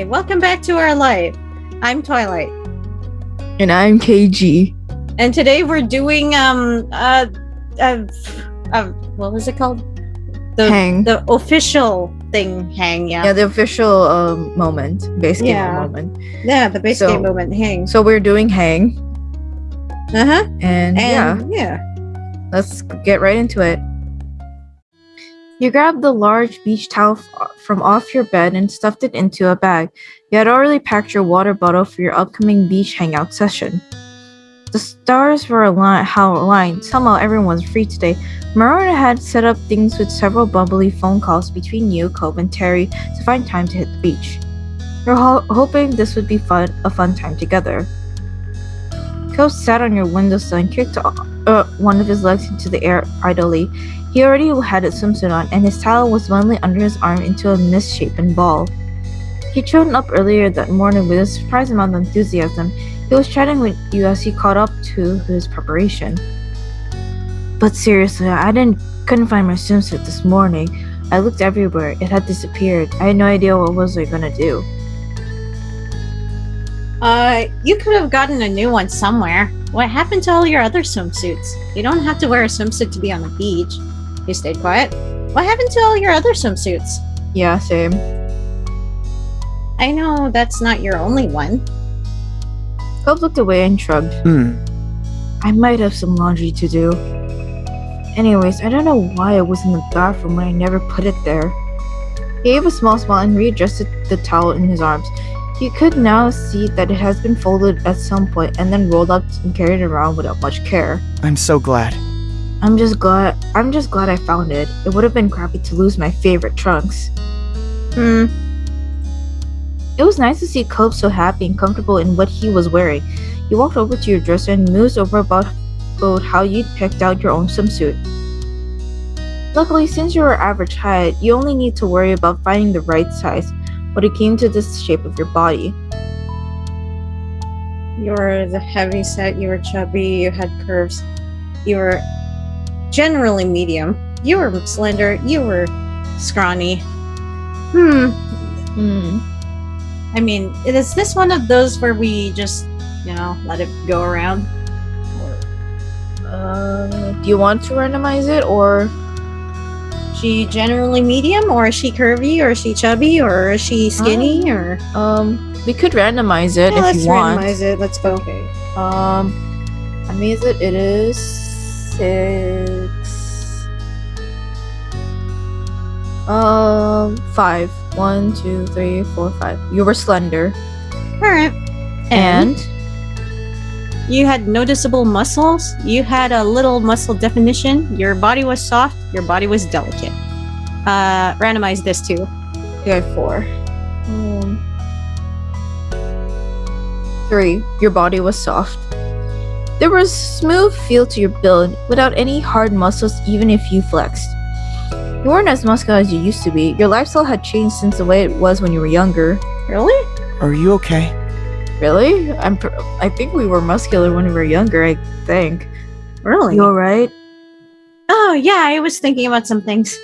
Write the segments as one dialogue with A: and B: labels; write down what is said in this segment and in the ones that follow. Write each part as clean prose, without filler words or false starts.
A: Welcome back to our life. I'm Twilight.
B: And I'm KG.
A: And today we're doing what was it called?
B: Hang.
A: The official thing, hang, yeah.
B: Yeah, the official moment. Base game moment.
A: Yeah, the base game moment, hang.
B: So we're doing hang.
A: Uh-huh.
B: And
A: yeah.
B: Let's get right into it. You grabbed the large beach towel from off your bed and stuffed it into a bag. You had already packed your water bottle for your upcoming beach hangout session. The stars were aligned. Somehow everyone was free today. Marona had set up things with several bubbly phone calls between you, Cobb, and Terry to find time to hit the beach. You're hoping this would be a fun time together. Cobb sat on your windowsill and kicked one of his legs into the air idly. He already had a swimsuit on, and his towel was bundled under his arm into a misshapen ball. He'd shown up earlier that morning with a surprise amount of enthusiasm. He was chatting with you as he caught up to his preparation. But seriously, couldn't find my swimsuit this morning. I looked everywhere. It had disappeared. I had no idea what was I gonna do.
A: You could have gotten a new one somewhere. What happened to all your other swimsuits? You don't have to wear a swimsuit to be on the beach. You stayed quiet. What happened to all your other swimsuits?
B: Yeah, same.
A: I know that's not your only one.
B: Cobb looked away and shrugged. I might have some laundry to do. Anyways, I don't know why it was in the bathroom when I never put it there. He gave a small smile and readjusted the towel in his arms. You could now see that it has been folded at some point and then rolled up and carried around without much care.
C: I'm so glad.
B: I'm just glad I found it. It would have been crappy to lose my favorite trunks. It was nice to see Cobb so happy and comfortable in what he was wearing. He walked over to your dresser and mused over about how you'd picked out your own swimsuit. Luckily, since you were average height, you only need to worry about finding the right size when it came to the shape of your body.
A: You were the heavy set, you were chubby, you had curves, you were generally medium, you were slender, you were scrawny. I mean, is this one of those where we just, let it go around?
B: Do you want to randomize it, or?
A: She generally medium, or is she curvy, or is she chubby, or is she skinny, or?
B: We could randomize it if you want.
A: Let's randomize it. Let's go.
B: Okay. Randomize it. It is 6. 5. 1, 2, 3, 4, 5. You were slender.
A: Alright.
B: And?
A: You had noticeable muscles. You had a little muscle definition. Your body was soft. Your body was delicate. Randomize this too.
B: You got 4. 3. Your body was soft. There was a smooth feel to your build without any hard muscles even if you flexed. You weren't as muscular as you used to be. Your lifestyle had changed since the way it was when you were younger.
A: Really?
C: Are you okay?
B: Really? I think we were muscular when we were younger, I think.
A: Really?
B: You alright?
A: Oh, yeah, I was thinking about some things.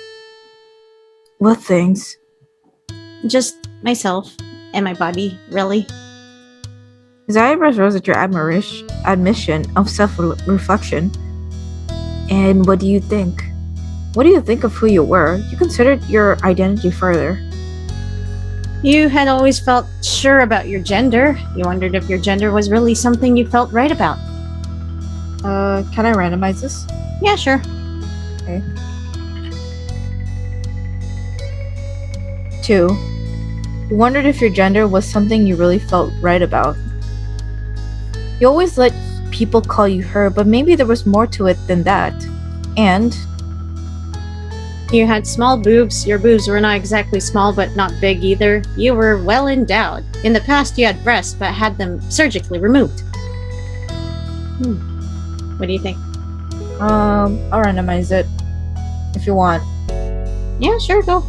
B: What things?
A: Just myself and my body, really.
B: His eyebrows rose at your admission of self-reflection. And what do you think? What do you think of who you were? You considered your identity further.
A: You had always felt sure about your gender. You wondered if your gender was really something you felt right about.
B: Can I randomize this?
A: Yeah, sure.
B: Okay. 2. You wondered if your gender was something you really felt right about. You always let people call you her, but maybe there was more to it than that. And
A: You had small boobs. Your boobs were not exactly small, but not big either. You were well endowed. In the past, you had breasts, but had them surgically removed. What do you think?
B: I'll randomize it if you want.
A: Yeah, sure, go.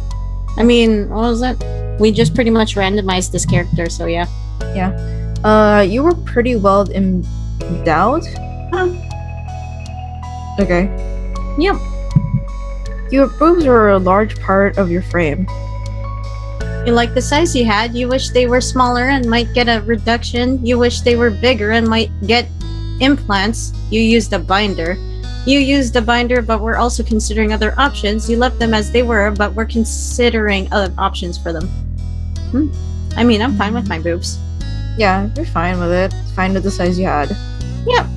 A: I mean, what was it? We just pretty much randomized this character, so yeah.
B: You were pretty well endowed. Okay.
A: Yep.
B: Your boobs were a large part of your frame.
A: You like the size you had. You wish they were smaller and might get a reduction. You wish they were bigger and might get implants. You used a binder. You used a binder, but we're also considering other options. You left them as they were, but we're considering other options for them. I mean, I'm fine with my boobs.
B: Yeah, you're fine with it. Fine with the size you had.
A: Yeah.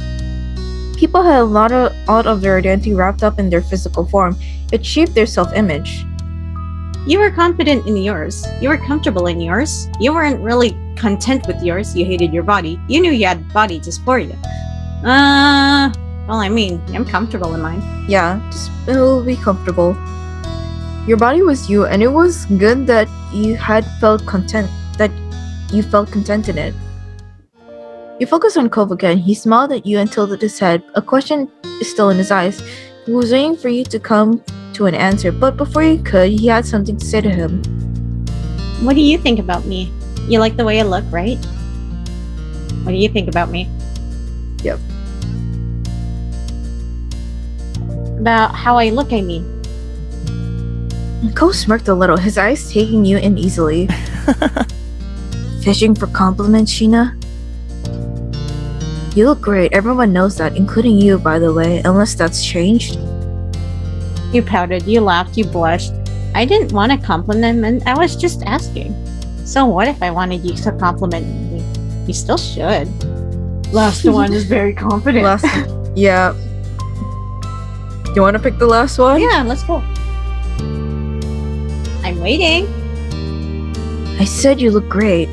B: People had a lot of their identity wrapped up in their physical form. It shaped their self-image.
A: You were confident in yours. You were comfortable in yours. You weren't really content with yours. You hated your body. You knew you had a body to support you. Well, I mean, I'm comfortable in mine.
B: Yeah, just it'll be comfortable. Your body was you, and it was good that you felt content in it. You focused on Cove again. He smiled at you and tilted his head. A question is still in his eyes. He was waiting for you to come to an answer, but before you could, he had something to say to him.
A: What do you think about me? You like the way I look, right? What do you think about me?
B: Yep.
A: About how I look, I mean.
B: Cove smirked a little, his eyes taking you in easily. Fishing for compliments, Sheena? You look great. Everyone knows that, including you, by the way, unless that's changed.
A: You pouted, you laughed, you blushed. I didn't want a compliment, I was just asking. So what if I wanted you to compliment me? You still should. Last one is very confident.
B: Yeah. You want to pick the last one?
A: Yeah, let's go. I'm waiting.
B: I said you look great.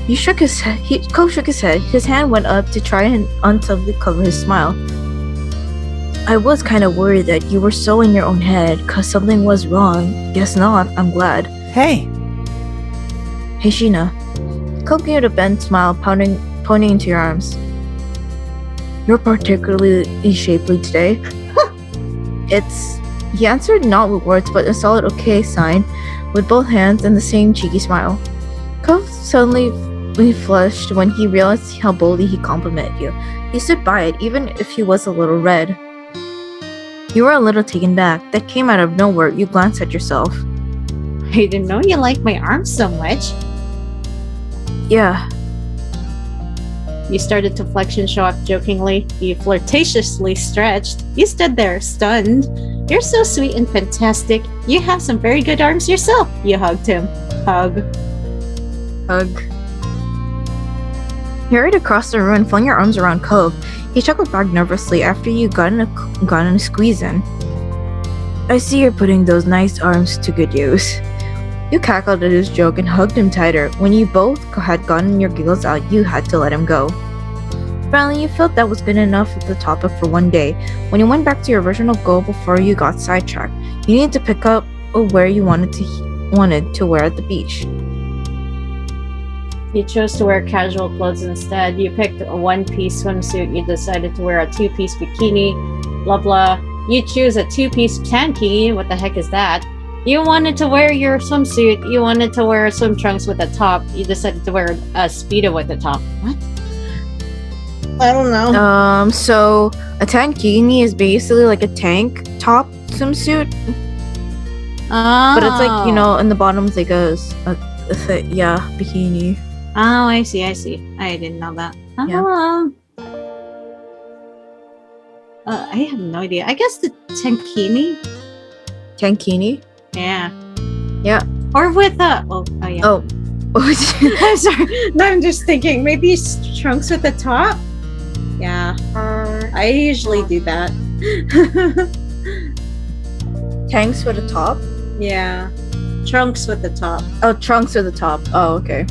B: He shook his head. Cove shook his head. His hand went up to try and unsubtly cover his smile. I was kind of worried that you were so in your own head, cause something was wrong. Guess not. I'm glad.
C: Hey!
B: Hey, Sheena. Cove gave a bent smile, pointing into your arms. You're particularly shapely today. He answered not with words, but a solid okay sign, with both hands and the same cheeky smile. Cove suddenly flushed when he realized how boldly he complimented you. He stood by it, even if he was a little red. You were a little taken back. That came out of nowhere. You glanced at yourself.
A: I didn't know you liked my arms so much.
B: Yeah.
A: You started to flex and show off jokingly. You flirtatiously stretched. You stood there, stunned. You're so sweet and fantastic. You have some very good arms yourself. You hugged him. Hug. You hurried across the room and flung your arms around Cove. He chuckled back nervously after you got in a squeeze in. I see you're putting those nice arms to good use. You cackled at his joke and hugged him tighter. When you both had gotten your giggles out, you had to let him go. Finally, you felt that was good enough of the topic for one day. When you went back to your original goal before you got sidetracked, you needed to pick up where you wanted to wear at the beach. You chose to wear casual clothes instead. You picked a one-piece swimsuit. You decided to wear a two-piece bikini. Blah blah. You choose a two-piece tankini. What the heck is that? You wanted to wear your swimsuit. You wanted to wear swim trunks with a top. You decided to wear a Speedo with a top. What? I don't know.
B: So a tankini is basically like a tank top swimsuit. But it's like, in the bottom it's like a bikini.
A: Oh, I see. I didn't know that.
B: Yeah.
A: I have no idea. I guess the tankini?
B: Tankini?
A: Yeah.
B: Yeah.
A: Or with yeah.
B: Oh.
A: I'm sorry. No, I'm just thinking maybe trunks with the top? Yeah. I usually do that.
B: Tanks with a top?
A: Yeah. Trunks with the top.
B: Oh, trunks with a top. Oh, okay.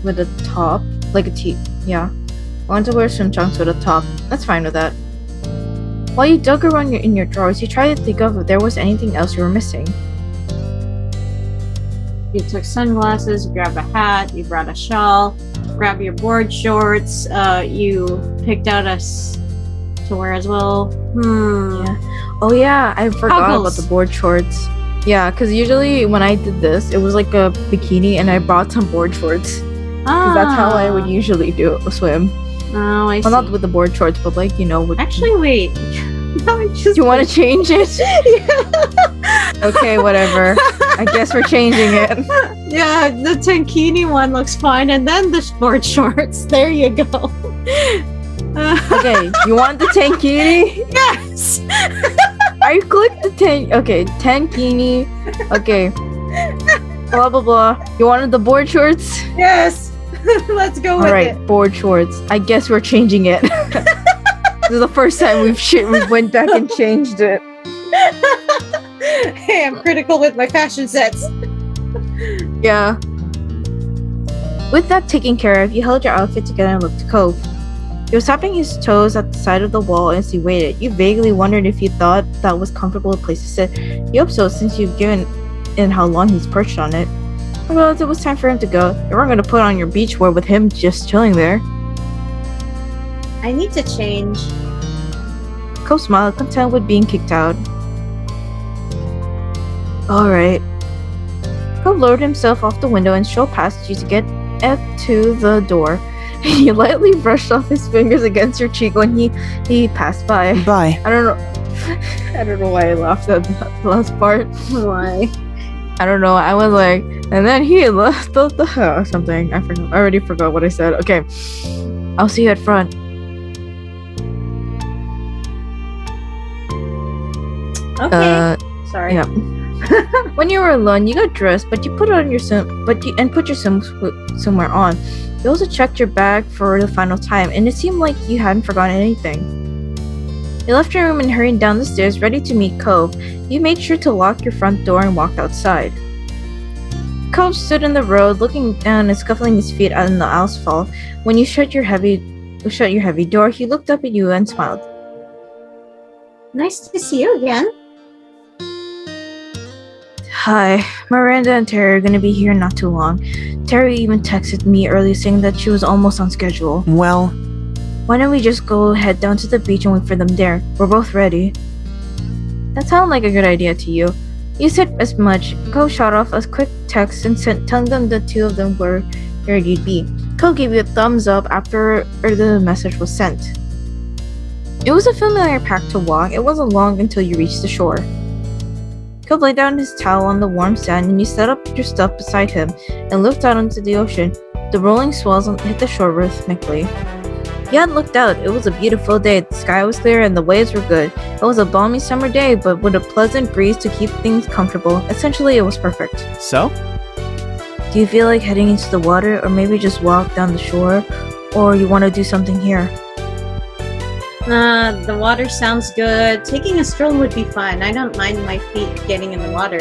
B: With a top? Like a T. Yeah. I want to wear some trunks with a top. That's fine with that. While you dug around in your drawers, you tried to think of if there was anything else you were missing.
D: You took sunglasses, you grabbed a hat, you brought a shawl, grabbed your board shorts, you picked out to wear as well.
B: Yeah. Oh yeah, I forgot
D: Goggles.
B: about the board shorts. Yeah, because usually when I did this, it was like a bikini and I brought some board shorts. Because that's how I would usually swim.
D: Oh, I see.
B: Well, not with the board shorts, but like, with...
D: Actually, wait. No, I just...
B: Do you want to change it? Okay, whatever. I guess we're changing it.
D: Yeah, the tankini one looks fine, and then the sport shorts. There you go.
B: Okay, you want the tankini?
D: Yes.
B: I clicked the tankini. Okay. Blah blah blah. You wanted the board shorts?
D: Yes. Let's go with
B: Alright, board shorts. I guess we're changing it. This is the first time we went back and changed it.
D: Hey, I'm critical with my fashion sets.
B: Yeah. With that taken care of, you held your outfit together and looked to Cove. He was tapping his toes at the side of the wall as he waited. You vaguely wondered if he thought that was a comfortable place to sit. You hope so, since you've given in how long he's perched on it. I realized it was time for him to go. You weren't going to put on your beachwear with him just chilling there.
D: I need to change.
B: Cove smiled, content with being kicked out. Alright. Cove lowered himself off the window and strolled past you to get to the door. He lightly brushed off his fingers against your cheek when he passed by.
C: Bye.
B: I don't know why I laughed at that last part.
D: Why?
B: I don't know. I was like, and then he left or something. I already forgot what I said. Okay. I'll see you at front.
D: Okay. Sorry.
B: Yeah. When you were alone, you got dressed, but you put on your swimwear on. You also checked your bag for the final time, and it seemed like you hadn't forgotten anything. You left your room and hurried down the stairs, ready to meet Cove. You made sure to lock your front door and walked outside. Cove stood in the road, looking down and scuffling his feet on the asphalt. When you shut your heavy door, he looked up at you and smiled.
D: Nice to see you again.
B: Hi, Miranda and Terry are gonna be here not too long. Terry even texted me earlier saying that she was almost on schedule.
C: Well,
B: Why don't we just go head down to the beach and wait for them there? We're both ready. That sounded like a good idea to you. You said as much. Cove shot off a quick text and telling them the two of them were where you'd be. Cove gave you a thumbs up after the message was sent. It was a familiar path to walk. It wasn't long until you reached the shore. Cove laid down his towel on the warm sand and you set up your stuff beside him and looked out into the ocean. The rolling swells hit the shore rhythmically. You hadn't looked out. It was a beautiful day. The sky was clear and the waves were good. It was a balmy summer day, but with a pleasant breeze to keep things comfortable. Essentially, it was perfect.
C: so?
B: Do you feel like heading into the water or maybe just walk down the shore? Or you want to do something here?
D: The water sounds good. Taking a stroll would be fun. I don't mind my feet getting in the water.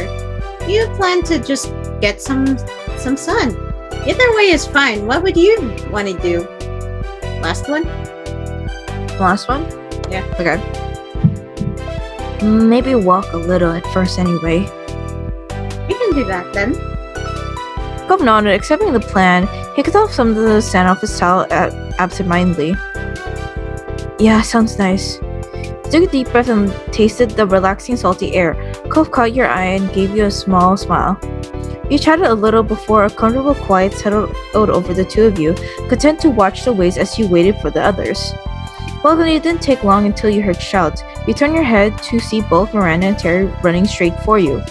D: You plan to just get some sun. Either way is fine. What would you want to do? Last one?
B: Last one?
D: Yeah.
B: Okay. Maybe walk a little at first anyway.
D: We can do that then.
B: Cove nodded, accepting the plan. He kicked off some of the sand off his towel absentmindedly. Yeah, sounds nice. He took a deep breath and tasted the relaxing salty air. Cove caught your eye and gave you a small smile. You chatted a little before a comfortable quiet settled over the two of you, content to watch the waves as you waited for the others. Well, it didn't take long until you heard shouts. You turned your head to see both Miranda and Terry running straight for you.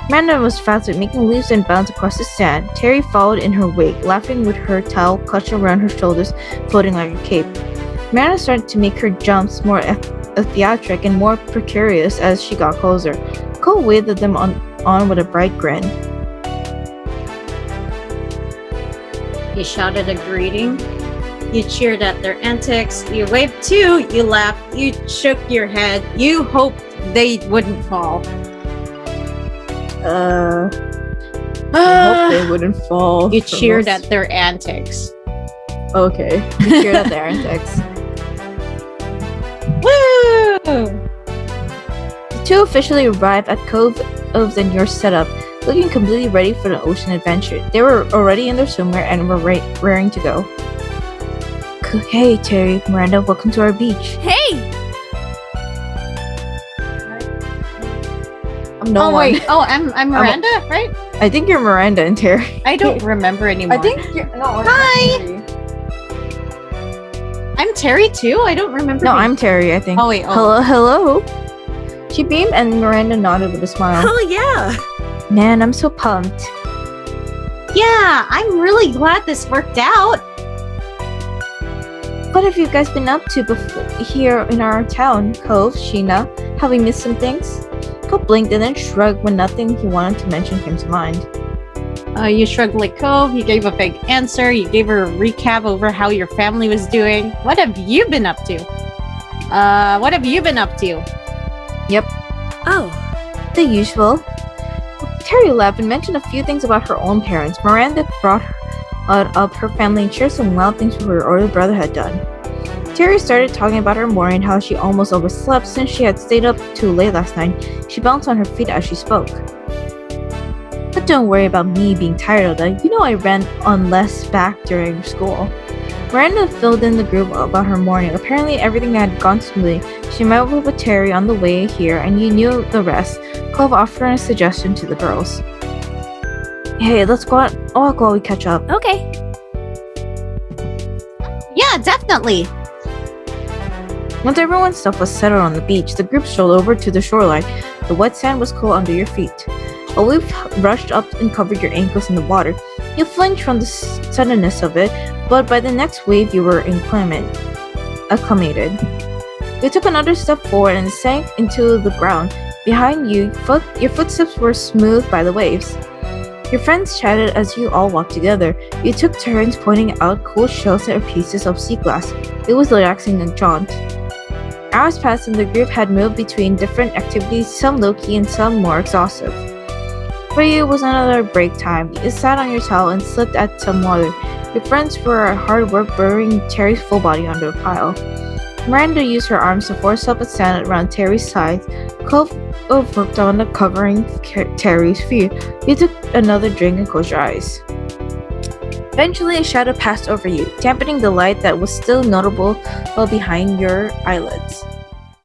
B: Miranda was fast at making leaps and bounds across the sand. Terry followed in her wake, laughing with her towel clutched around her shoulders, floating like a cape. Miranda started to make her jumps more theatric and more precarious as she got closer. Cole waved at them on with a bright grin.
D: You shouted a greeting. You cheered at their antics. You waved too. You laughed. You shook your head. You hoped they wouldn't fall.
B: I hope they wouldn't fall.
D: You
B: from
D: cheered
B: us.
D: at their antics.
B: Okay. You cheered at their antics.
D: Woo!
B: The two officially arrive at Cove of the Near setup, looking completely ready for the ocean adventure. They were already in their swimwear and were raring to go. Hey, Terry, Miranda, welcome to our beach.
E: Hey!
B: I'm no
D: Oh
B: one.
D: wait. Oh, I'm Miranda, right?
B: I think you're Miranda and Terry.
D: I don't remember anymore.
B: I think you're no.
D: Hi! I'm Terry too. I don't remember.
B: No,
D: being-
B: I'm Terry. I think.
D: Oh wait. Oh.
B: Hello. She beamed and Miranda nodded with a smile.
E: Oh yeah!
B: Man, I'm so pumped.
D: Yeah, I'm really glad this worked out.
B: What have you guys been up to before here in our town, Cove, Sheena? Have we missed some things? Cove blinked and then shrugged when nothing he wanted to mention came to mind.
D: You shrugged like Cove. You gave a big answer. You gave her a recap over how your family was doing. What have you been up to? What have you been up to?
E: Oh,
B: The usual. Terry laughed and mentioned a few things about her own parents. Miranda brought up her family and shared some wild things her older brother had done. Terry started talking about her morning and how she almost overslept since she had stayed up too late last night. She bounced on her feet as she spoke. But don't worry about me being tired all day. You know I ran on less back during school. Miranda filled in the group about her morning. Apparently everything had gone smoothly. She met up with Terry on the way here and you knew the rest. Cove offered a suggestion to the girls. Hey, let's go out. Oh, I'll go while we catch up.
E: okay.
D: Yeah, definitely.
B: Once everyone's stuff was settled on the beach, the group strolled over to the shoreline. The wet sand was cool under your feet. A wave rushed up and covered your ankles in the water. You flinched from the suddenness of it, but by the next wave you were acclimated. You took another step forward and sank into the ground. Behind you, your footsteps were smoothed by the waves. Your friends chatted as you all walked together. You took turns pointing out cool shells or pieces of sea glass. It was a relaxing jaunt. Hours passed and the group had moved between different activities, some low-key and some more exhaustive. For you, it was another break time. You sat on your towel and slipped at some water. Your friends were at hard work burying Terry's full body under a pile. Miranda used her arms to force up a sand around Terry's sides. Cove worked on the covering Terry's feet. You took another drink and closed your eyes. Eventually, a shadow passed over you, dampening the light that was still notable behind your eyelids.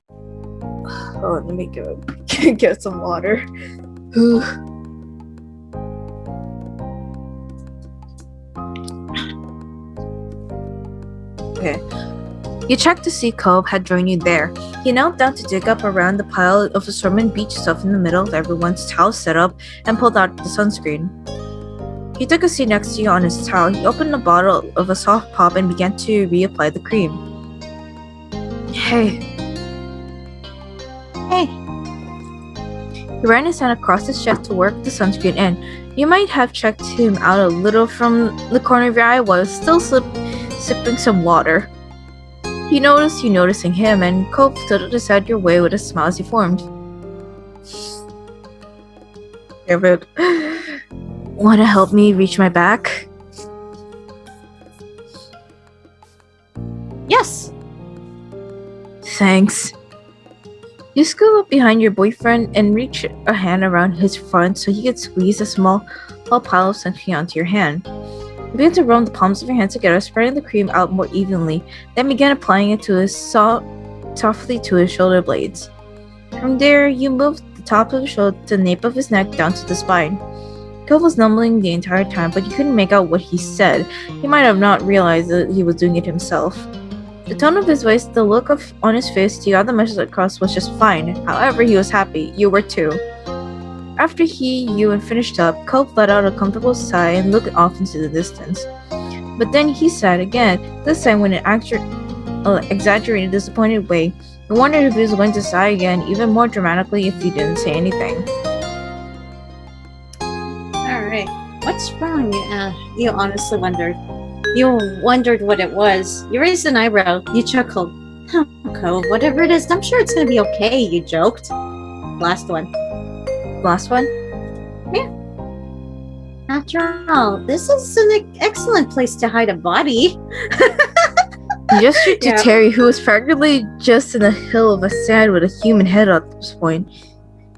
B: Oh, let me go get some water. Okay. You checked to see Cove had joined you there. He knelt down to dig up around the pile of assortment beach stuff in the middle of everyone's towel setup and pulled out the sunscreen. He took a seat next to you on his towel. He opened a bottle of a soft pop and began to reapply the cream. Hey.
D: Hey.
B: He ran his hand across his chest to work the sunscreen in. You might have checked him out a little from the corner of your eye while still sipping some water. You noticed you noticing him, and Cove stood aside your way with a smile as he formed. David, want to help me reach my back?
D: Yes.
B: Thanks. You scoot up behind your boyfriend and reach a hand around his front so he could squeeze a small pile of sunscreen onto your hand. You began to rub the palms of your hands together, spreading the cream out more evenly, then began applying it to his softly to his shoulder blades. From there, you moved the top of his shoulder to the nape of his neck down to the spine. Cove was mumbling the entire time, but you couldn't make out what he said. He might have not realized that he was doing it himself. The tone of his voice, the look on his face, you got the message across was just fine. However, he was happy. You were too. After you and finished up, Cove let out a comfortable sigh and looked off into the distance. But then he sighed again, this time in an exaggerated, disappointed way. You wondered if he was going to sigh again, even more dramatically if you didn't say anything.
D: Alright. What's wrong? You honestly wondered. You wondered what it was. You raised an eyebrow. You chuckled. Huh, Cove, whatever it is, I'm sure it's gonna be okay, you joked. Last one.
B: Last one?
D: After all, this is an excellent place to hide a body.
B: He gestured to
D: Yeah.
B: Terry, who was practically just in a hill of a sand with a human head at this point.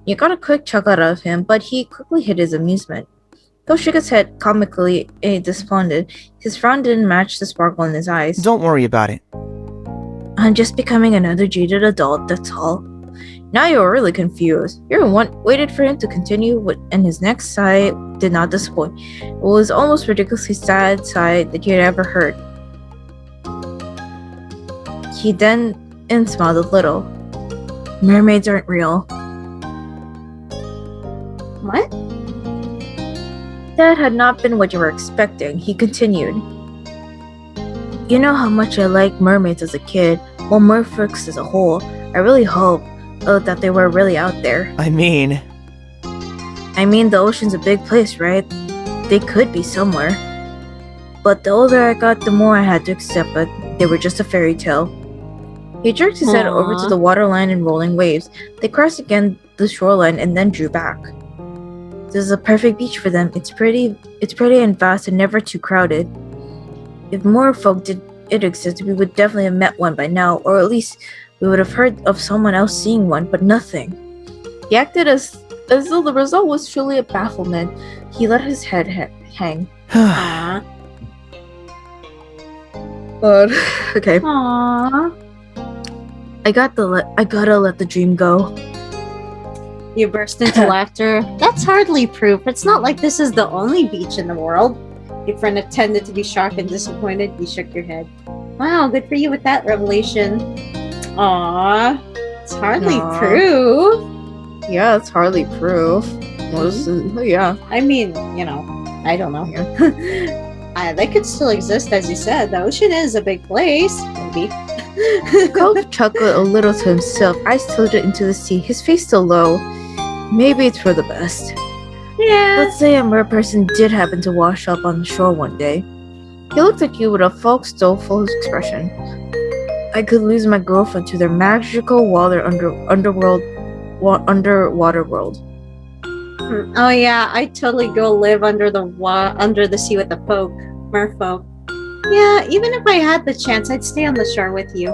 B: You got a quick chuckle out of him, but he quickly hid his amusement. Cove shook his head comically despondent. His frown didn't match the sparkle in his eyes.
C: Don't worry about it.
B: I'm just becoming another jaded adult, that's all. Now you were really confused. Waited for him to continue, and his next sigh did not disappoint. It was almost ridiculously sad sigh that you had ever heard. He then smiled a little. Mermaids aren't real.
D: What?
B: That had not been what you were expecting. He continued. You know how much I liked mermaids as a kid, well, merfolks as a whole. I really hope that they were really out there.
C: I mean,
B: The ocean's a big place, right? They could be somewhere. But the older I got, the more I had to accept it. They were just a fairy tale. He jerked his head over to the waterline and rolling waves. They crossed again the shoreline and then drew back. This is a perfect beach for them. It's pretty and vast and never too crowded. If more folk did exist, we would definitely have met one by now, or at least we would have heard of someone else seeing one, but nothing. He acted as though the result was truly a bafflement. He let his head hang.
D: Aww.
B: But okay,
D: Aww.
B: I gotta let the dream go.
D: You burst into laughter. That's hardly proof. It's not like this is the only beach in the world. Your friend attended to be shocked and disappointed. You shook your head. Wow, good for you with that revelation. Aww. It's hardly
B: Aw.
D: proof.
B: Yeah, it's hardly proof. Yeah.
D: I mean, I don't know. They could still exist, as you said. The ocean is a big place. Maybe.
B: Cove chuckled a little to himself, eyes tilted into the sea, his face still low. Maybe it's for the best.
D: Yeah.
B: Let's say a merperson did happen to wash up on the shore one day. He looked at you with a doleful expression. I could lose my girlfriend to their magical underwater world.
D: Oh yeah, I'd totally go live under the sea with the merfolk. Yeah, even if I had the chance, I'd stay on the shore with you.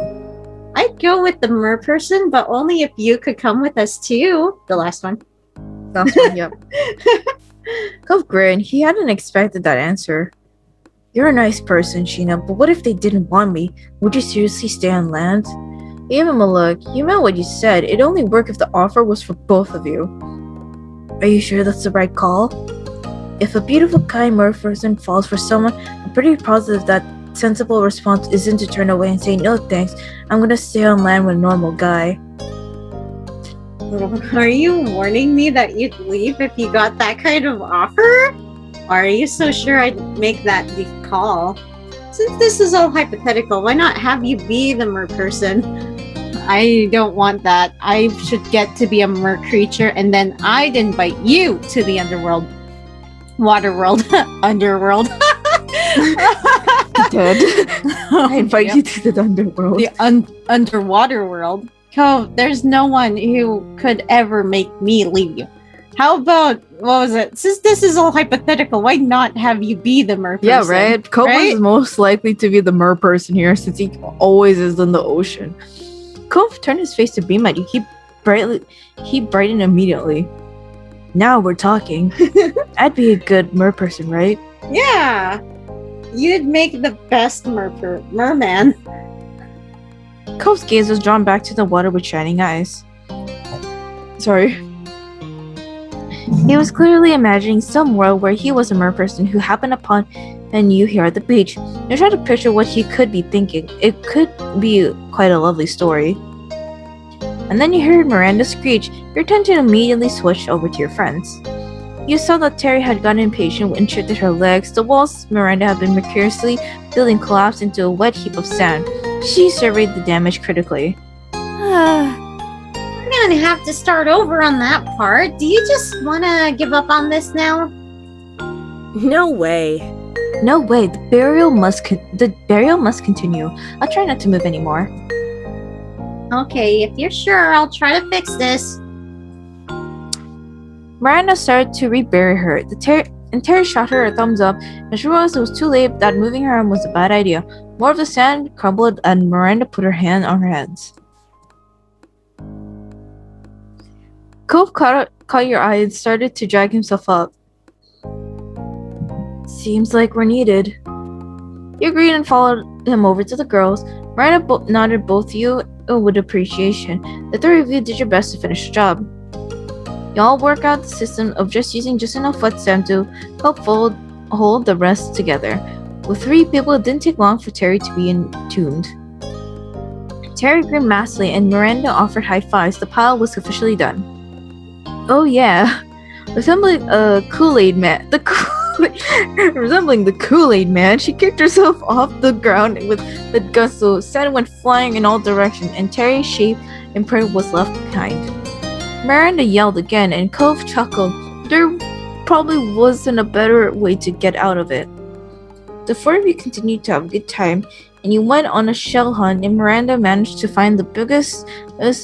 D: I'd go with the merperson, but only if you could come with us too. The last one.
B: Last one, yep. Cove grinned. He hadn't expected that answer. You're a nice person, Sheena, but what if they didn't want me? Would you seriously stay on land? He gave him a look. You meant what you said. It'd only work if the offer was for both of you. Are you sure that's the right call? If a beautiful, kind merperson falls for someone, I'm pretty positive that sensible response isn't to turn away and say, no thanks, I'm gonna stay on land with a normal guy.
D: Are you warning me that you'd leave if you got that kind of offer? Or are you so sure I'd make that call? Since this is all hypothetical, why not have you be the merperson? I don't want that. I should get to be a mer creature, and then I'd invite you to the underworld. Waterworld. Underworld.
B: Dead. I invite you to the underworld.
D: The underwater world. Cove, there's no one who could ever make me leave you. How about, what was it? Since this is all hypothetical, why not have you be the mer person?
B: Yeah, right? Cove
D: right?
B: is most likely to be the mer person here since he always is in the ocean. Cove turned his face to beam at you. He brightened immediately. Now we're talking. I'd be a good mer person, right?
D: Yeah. You'd make the best merman.
B: Cove's gaze was drawn back to the water with shining eyes. Sorry. He was clearly imagining some world where he was a merperson who happened upon you here at the beach. He tried to picture what he could be thinking. It could be quite a lovely story. And then you heard Miranda screech. Your attention immediately switched over to your friends. You saw that Terry had gotten impatient and shifted her legs. The walls Miranda had been mysteriously building collapsed into a wet heap of sand. She surveyed the damage critically.
D: We're gonna have to start over on that part. Do you just wanna give up on this now?
E: No way.
B: No way. The burial must continue. I'll try not to move anymore.
D: Okay, if you're sure, I'll try to fix this.
B: Miranda started to rebury her. Terry shot her a thumbs up, and she realized it was too late that moving her arm was a bad idea. More of the sand crumbled and Miranda put her hand on her hands. Cove caught your eye and started to drag himself up. Seems like we're needed. You agreed and followed him over to the girls. Miranda nodded both you with appreciation. The three of you did your best to finish the job. Y'all work out the system of using just enough wet sand to help hold the rest together. With 3 people, it didn't take long for Terry to be tuned. Terry grinned massively and Miranda offered high fives. The pile was officially done. Oh yeah, resembling a Kool-Aid man. Resembling the Kool-Aid man, she kicked herself off the ground with the gusto. Sand went flying in all directions, and Terry's shape imprint was left behind. Miranda yelled again, and Cove chuckled. There probably wasn't a better way to get out of it. The 4 of you continued to have a good time, and you went on a shell hunt, and Miranda managed to find the biggest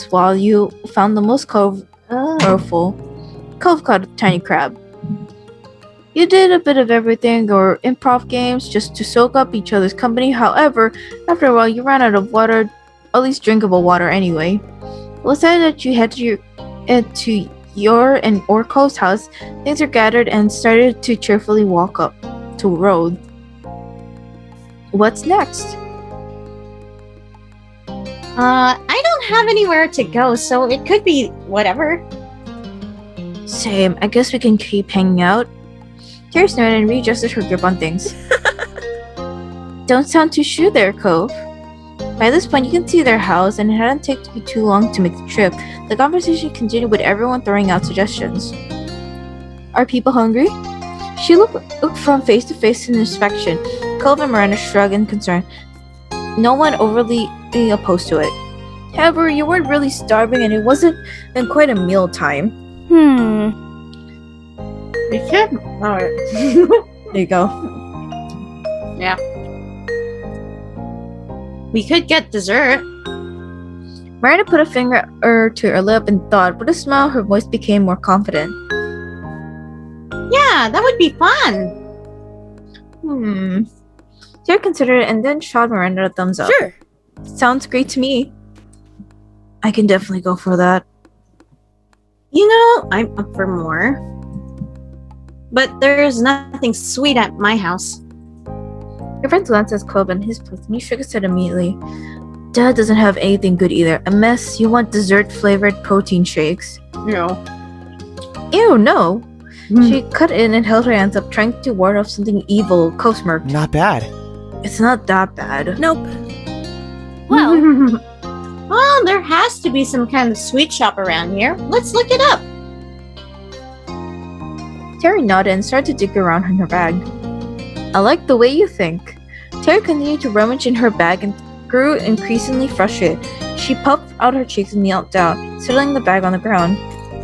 B: while you found the most colorful. Cove caught a tiny crab. You did a bit of everything or improv games just to soak up each other's company. However, after a while you ran out of water, at least drinkable water anyway. It was said that you head to your and Orko's house. Things are gathered and started to cheerfully walk up to a road. What's next?
D: I don't have anywhere to go, so it could be whatever.
B: Same. I guess we can keep hanging out. Terry snorted and readjusted her grip on things. Don't sound too sure there, Cove. By this point, you can see their house, and it hadn't taken you too long to make the trip. The conversation continued with everyone throwing out suggestions. Are people hungry? She looked from face to face in inspection. Cove and Miranda shrugged in concern. No one overly opposed to it. However, you weren't really starving, and it wasn't quite a meal time.
D: We should. Alright.
B: There you go.
D: Yeah. We could get dessert.
B: Miranda put a finger to her lip and thought. With a smile, her voice became more confident.
D: Yeah, that would be fun.
B: Terry considered it and then shot Miranda a thumbs up.
E: Sure.
B: Sounds great to me. I can definitely go for that.
D: You know, I'm up for more. But there's nothing sweet at my house.
B: Your friend glanced at Cove and his plate, and he shook his head immediately. Dad doesn't have anything good either. Unless you want dessert-flavored protein shakes.
D: No.
B: Ew, no. She cut in and held her hands up, trying to ward off something evil. Cove smirked.
C: Not bad.
B: It's not that bad.
E: Nope.
D: Well, well, there has to be some kind of sweet shop around here. Let's look it up.
B: Terry nodded and started to dig around in her bag. I like the way you think. Terry continued to rummage in her bag and grew increasingly frustrated. She puffed out her cheeks and knelt down, settling the bag on the ground.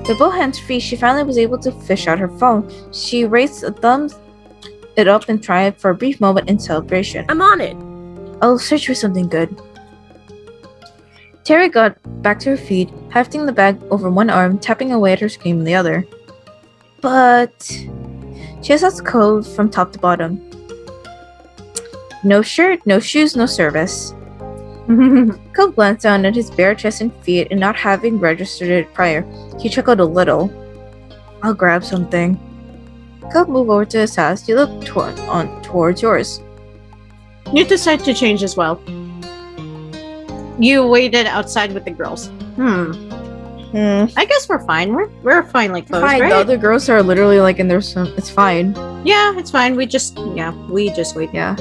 B: With both hands free, she finally was able to fish out her phone. She raised a thumbs it up in triumph for a brief moment in celebration.
E: I'm on it.
B: I'll search for something good. Terry got back to her feet, hefting the bag over one arm, tapping away at her screen with the other. But she assessed Cove from top to bottom. No shirt, no shoes, no service. Cove glanced down at his bare chest and feet, and not having registered it prior, he chuckled a little. I'll grab something. Cove moved over to his house. He looked towards yours.
D: You decide to change as well. You waited outside with the girls. I guess we're fine. We're finally close,
B: Fine.
D: right?
B: The other girls are literally like in their swim. It's fine.
D: Yeah, it's fine. We just wait.
B: Yeah.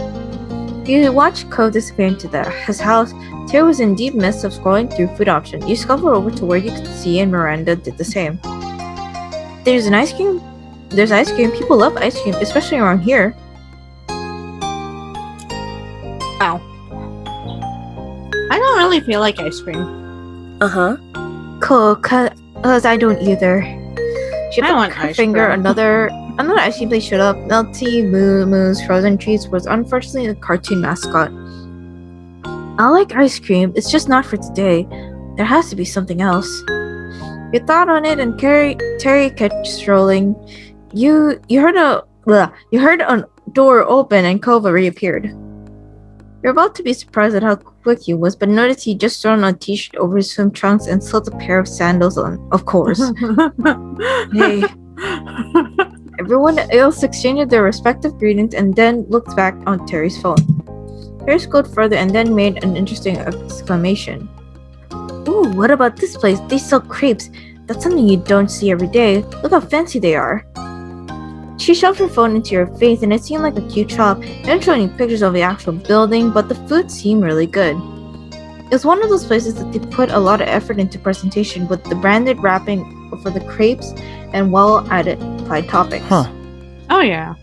B: You watched Cove disappear into his house. Terry was in deep midst of scrolling through food options. You scuffled over to where you could see, and Miranda did the same. There's ice cream. People love ice cream, especially around here.
D: Ow. I don't really feel like ice cream.
E: Uh-huh.
B: Cool, cause I don't either. She
D: I
B: put
D: want
B: her
D: ice
B: finger.
D: cream.
B: Another ice cream place showed up. Melty Moo's Frozen Treats was unfortunately a cartoon mascot. I like ice cream. It's just not for today. There has to be something else. You thought on it, and Terry kept strolling. You heard a door open, and Cove reappeared. You're about to be surprised at how quick he was, but notice he just thrown on a t-shirt over his swim trunks and slipped a pair of sandals on, of course. Hey. Everyone else exchanged their respective greetings and then looked back on Terry's phone. Terry scrolled further and then made an interesting exclamation. Ooh, what about this place? They sell crepes. That's something you don't see every day. Look how fancy they are. She shoved her phone into her face and it seemed like a cute shop. They didn't show any pictures of the actual building, but the food seemed really good. It was one of those places that they put a lot of effort into presentation with the branded wrapping for the crepes and well-added applied toppings.
C: Huh.
D: Oh yeah.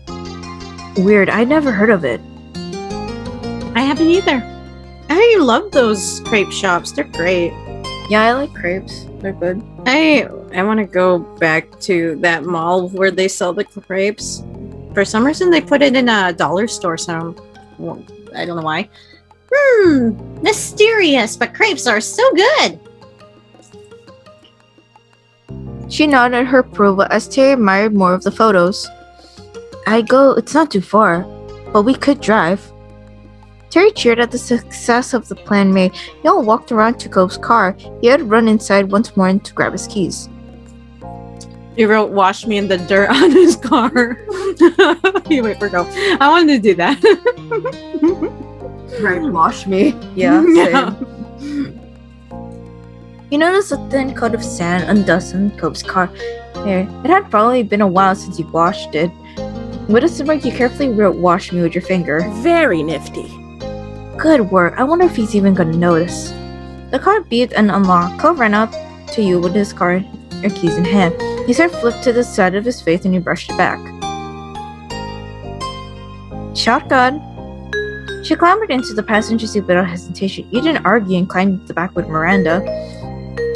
B: Weird, I'd never heard of it.
D: I haven't either. I love those crepe shops. They're great.
B: Yeah, I like crepes. They're good.
D: I want to go back to that mall where they sell the crepes. For some reason, they put it in a dollar store, so I don't know why. Mysterious, but crepes are so good.
B: She nodded her approval as Terry admired more of the photos. It's not too far, but we could drive. Terry cheered at the success of the plan made. He all walked around to Cove's car. He had run inside once more to grab his keys.
D: He wrote "wash me in the dirt" on his car. He wait for go. I wanted to do that.
B: Right, wash me. Yeah, same. He noticed a thin coat of sand and dust on Cove's car. It had probably been a while since he washed it. With a smirk, he carefully wrote "wash me" with your finger.
E: Very nifty.
B: Good work. I wonder if he's even gonna notice. The car beeped and unlocked. Cove ran up to you with his car or keys in hand. His hair flipped to the side of his face and he brushed it back. Shotgun. She clambered into the passenger seat without hesitation. You didn't argue and climbed into the back with Miranda.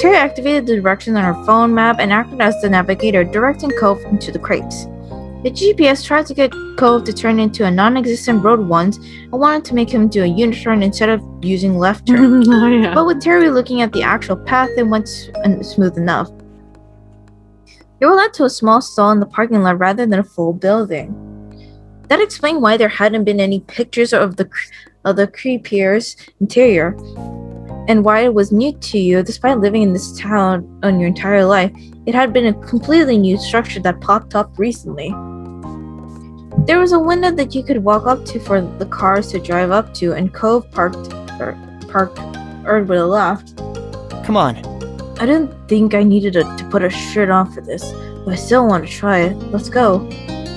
B: Terry activated the directions on her phone map and acted as the navigator, directing Cove into the crepes. The GPS tried to get Cove to turn into a non-existent road once and wanted to make him do a U-turn instead of using left turn.
D: Oh, yeah.
B: But with Terry looking at the actual path, it went smooth enough. They were led to a small stall in the parking lot rather than a full building. That explained why there hadn't been any pictures of the creepier's interior, and why it was new to you despite living in this town on your entire life. It had been a completely new structure that popped up recently. There was a window that you could walk up to for the cars to drive up to, and Cove parked with a laugh.
C: Come on.
B: I didn't think I needed to put a shirt on for this, but I still want to try it. Let's go.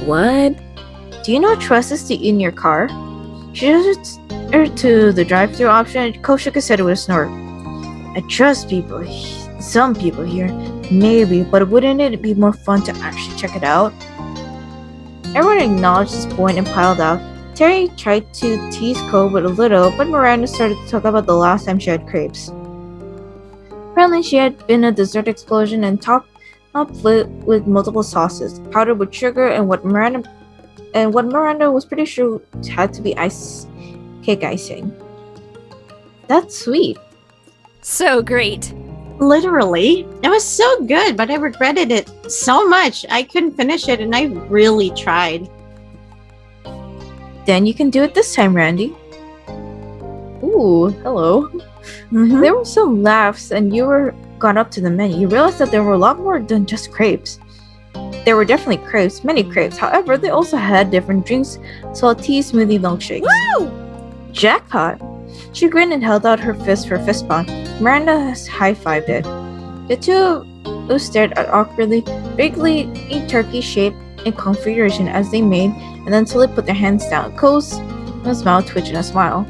E: What?
B: Do you know what trust is to eat in your car? She just to the drive-thru option. Cove shook his head with a snort. I trust people. Some people here. Maybe, but wouldn't it be more fun to actually check it out? Everyone acknowledged this point and piled out. Terry tried to tease Cove with a little, but Miranda started to talk about the last time she had crepes. Apparently, she had been a dessert explosion and topped up with multiple sauces, powdered with sugar, and what Miranda was pretty sure had to be cake icing. That's sweet.
E: So great.
D: Literally. It was so good, but I regretted it so much. I couldn't finish it, and I really tried.
B: Then you can do it this time, Randy. Ooh, hello. There were some laughs, and you got up to the menu. You realized that there were a lot more than just crepes. There were definitely crepes, many crepes. However, they also had different drinks, salty smoothie milkshakes.
E: Woo!
B: Jackpot! She grinned and held out her fist for a fist bump. Miranda high-fived it. The two who stared at awkwardly, vaguely turkey shape in configuration as they made, and then slowly put their hands down. Cole's mouth twitched in a smile.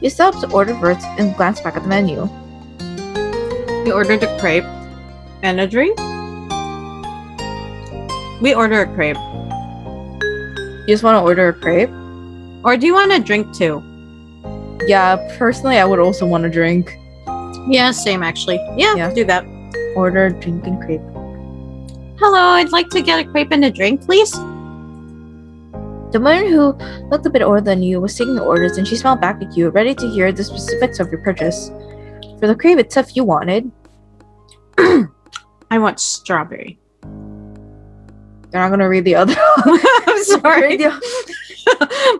B: You stopped to order verts and glanced back at the menu.
D: We ordered a crepe and a drink. We ordered a crepe.
B: You just want to order a crepe?
D: Or do you want a drink too?
B: Yeah, personally, I would also want a drink.
D: Yeah, same actually. Yeah, do that.
B: Order a drink and crepe.
D: Hello, I'd like to get a crepe and a drink, please.
B: The woman who looked a bit older than you was taking the orders, and she smiled back at you, ready to hear the specifics of your purchase. For the crepe itself, you wanted.
D: I want strawberry.
B: They're not gonna read the other.
D: I'm sorry.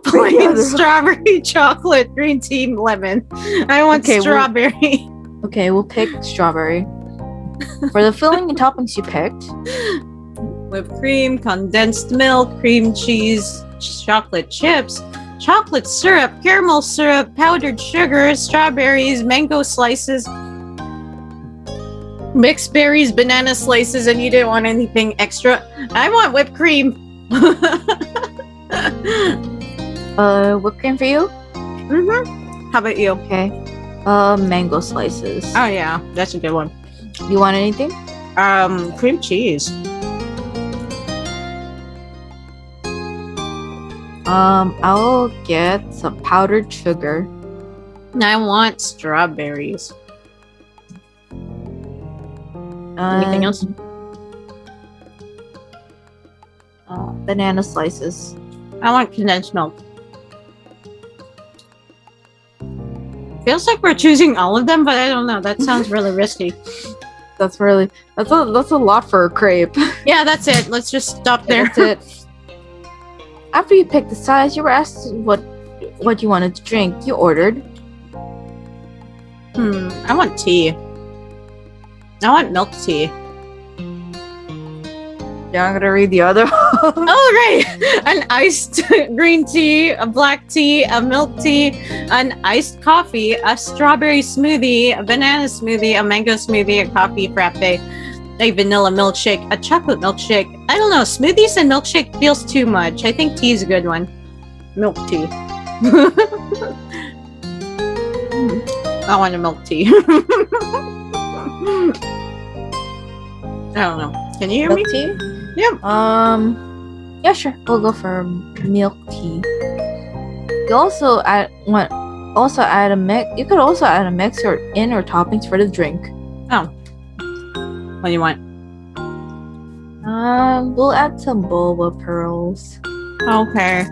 D: Plain strawberry, chocolate, green tea, lemon. I want
B: Okay,
D: strawberry.
B: Okay, we'll pick strawberry. For the filling and toppings you picked,
D: Whipped cream, condensed milk, cream cheese, chocolate chips, chocolate syrup, caramel syrup, powdered sugar, strawberries, mango slices, mixed berries, banana slices, and you didn't want anything extra. I want whipped cream.
B: whipped cream for you?
D: Mm-hmm. How about you?
B: Okay. Mango slices.
D: Oh yeah, that's a good one.
B: You want anything?
D: Cream cheese.
B: I'll get some powdered sugar.
D: I want strawberries. Anything else?
B: Banana slices.
D: I want condensed milk. Feels like we're choosing all of them, but I don't know. That sounds really risky.
B: That's a lot for a crepe.
D: Yeah, that's it. Let's just stop there.
B: That's it. After you picked the size, you were asked what you wanted to drink. You ordered.
D: I want tea. I want milk tea.
B: Yeah, I'm gonna read the other.
D: Oh, great! An iced green tea, a black tea, a milk tea, an iced coffee, a strawberry smoothie, a banana smoothie, a mango smoothie, a coffee frappe, a vanilla milkshake, a chocolate milkshake. I don't know. Smoothies and milkshake feels too much. I think tea is a good one. Milk tea. I want a milk tea. I don't know. Can you hear me?
B: Milk tea?
D: Yep.
B: Yeah, sure. We'll go for milk tea. You also add a mix. You could also add a mix or toppings for the drink.
D: Oh. What do you want?
B: We'll add some boba pearls.
D: Okay.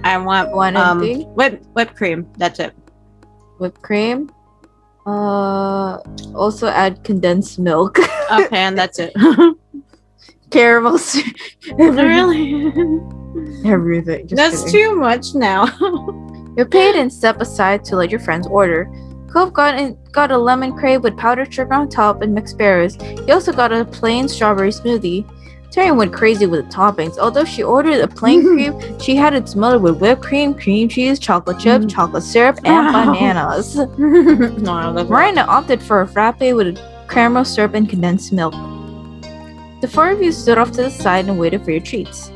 D: I want
B: anything?
D: whipped cream. That's it.
B: Whipped cream. Also add condensed milk.
D: Okay, and that's it.
B: Caramel.
D: Really?
B: Everything. Just
D: That's
B: kidding.
D: too much now.
B: You're paid and step aside to let your friends order. Cove got a lemon crepe with powdered sugar on top and mixed berries. He also got a plain strawberry smoothie. Terry went crazy with the toppings. Although she ordered a plain crepe, she had it smothered with whipped cream, cream cheese, chocolate chips, chocolate syrup, and bananas.
D: No, that's
B: Miranda opted for a frappe with caramel syrup and condensed milk. The four of you stood off to the side and waited for your treats.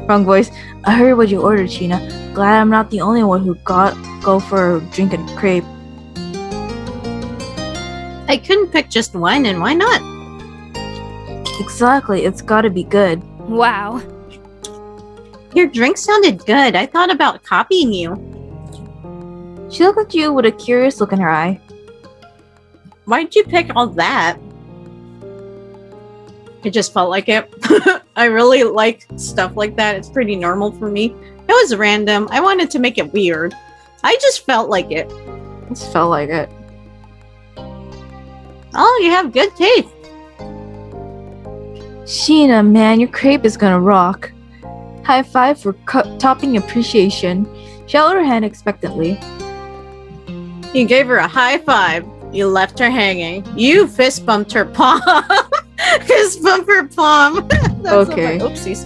B: Wrong voice. I heard what you ordered, Sheena. Glad I'm not the only one who go for a drink and crepe.
D: I couldn't pick just one, and why not?
B: Exactly, it's gotta be good.
E: Wow.
D: Your drink sounded good. I thought about copying you.
B: She looked at you with a curious look in her eye.
D: Why'd you pick all that? It just felt like it. I really like stuff like that. It's pretty normal for me. It was random. I wanted to make it weird. I just felt like it.
B: Just felt like it.
D: Oh, you have good taste.
B: Sheena, man, your crepe is gonna rock. High five for topping appreciation. She held her hand expectantantly.
D: You gave her a high five. You left her hanging. You fist bumped her palm. Fist bump her palm.
B: Okay.
D: Oopsies.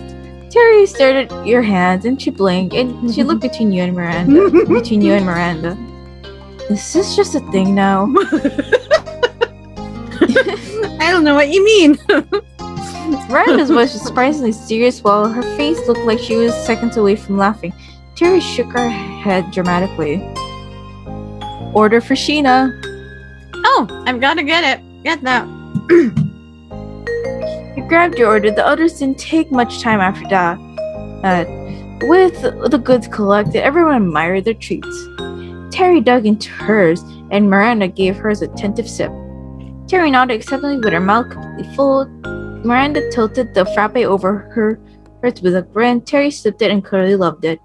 B: Terry stared at your hands and she blinked and she looked between you and Miranda. Is this just a thing now?
D: I don't know what you mean.
B: Miranda's voice was surprisingly serious while her face looked like she was seconds away from laughing. Terry shook her head dramatically. Order for Sheena.
D: Oh, I've got to get it. Get that.
B: You grabbed your order. The others didn't take much time after that. With the goods collected, everyone admired their treats. Terry dug into hers, and Miranda gave hers a attentive sip. Terry nodded acceptingly with her mouth completely full. Miranda tilted the frappe over hers with a grin. Terry sipped it and clearly loved it.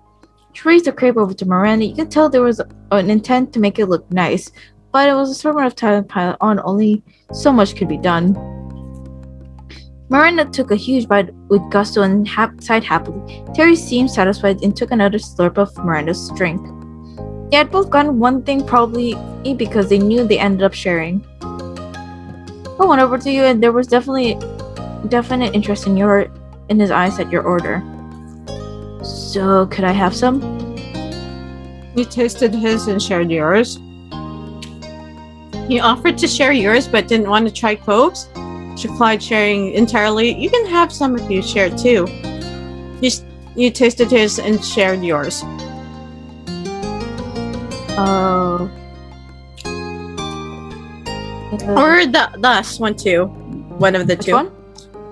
B: She raised the crepe over to Miranda. You could tell there was an intent to make it look nice, but it was a sort of time piled on. Only so much could be done. Miranda took a huge bite with gusto and sighed happily. Terry seemed satisfied and took another slurp of Miranda's drink. They had both gotten one thing, probably because they knew they ended up sharing. I went over to you, and there was definite interest in his eyes at your order. So, could I have some?
D: You tasted his and shared yours. You offered to share yours but didn't want to try Cove's? She replied, sharing entirely. You can have some if you share too. You tasted his and shared yours.
B: Oh.
D: Or the last one too. One of the
B: Which
D: two.
B: one?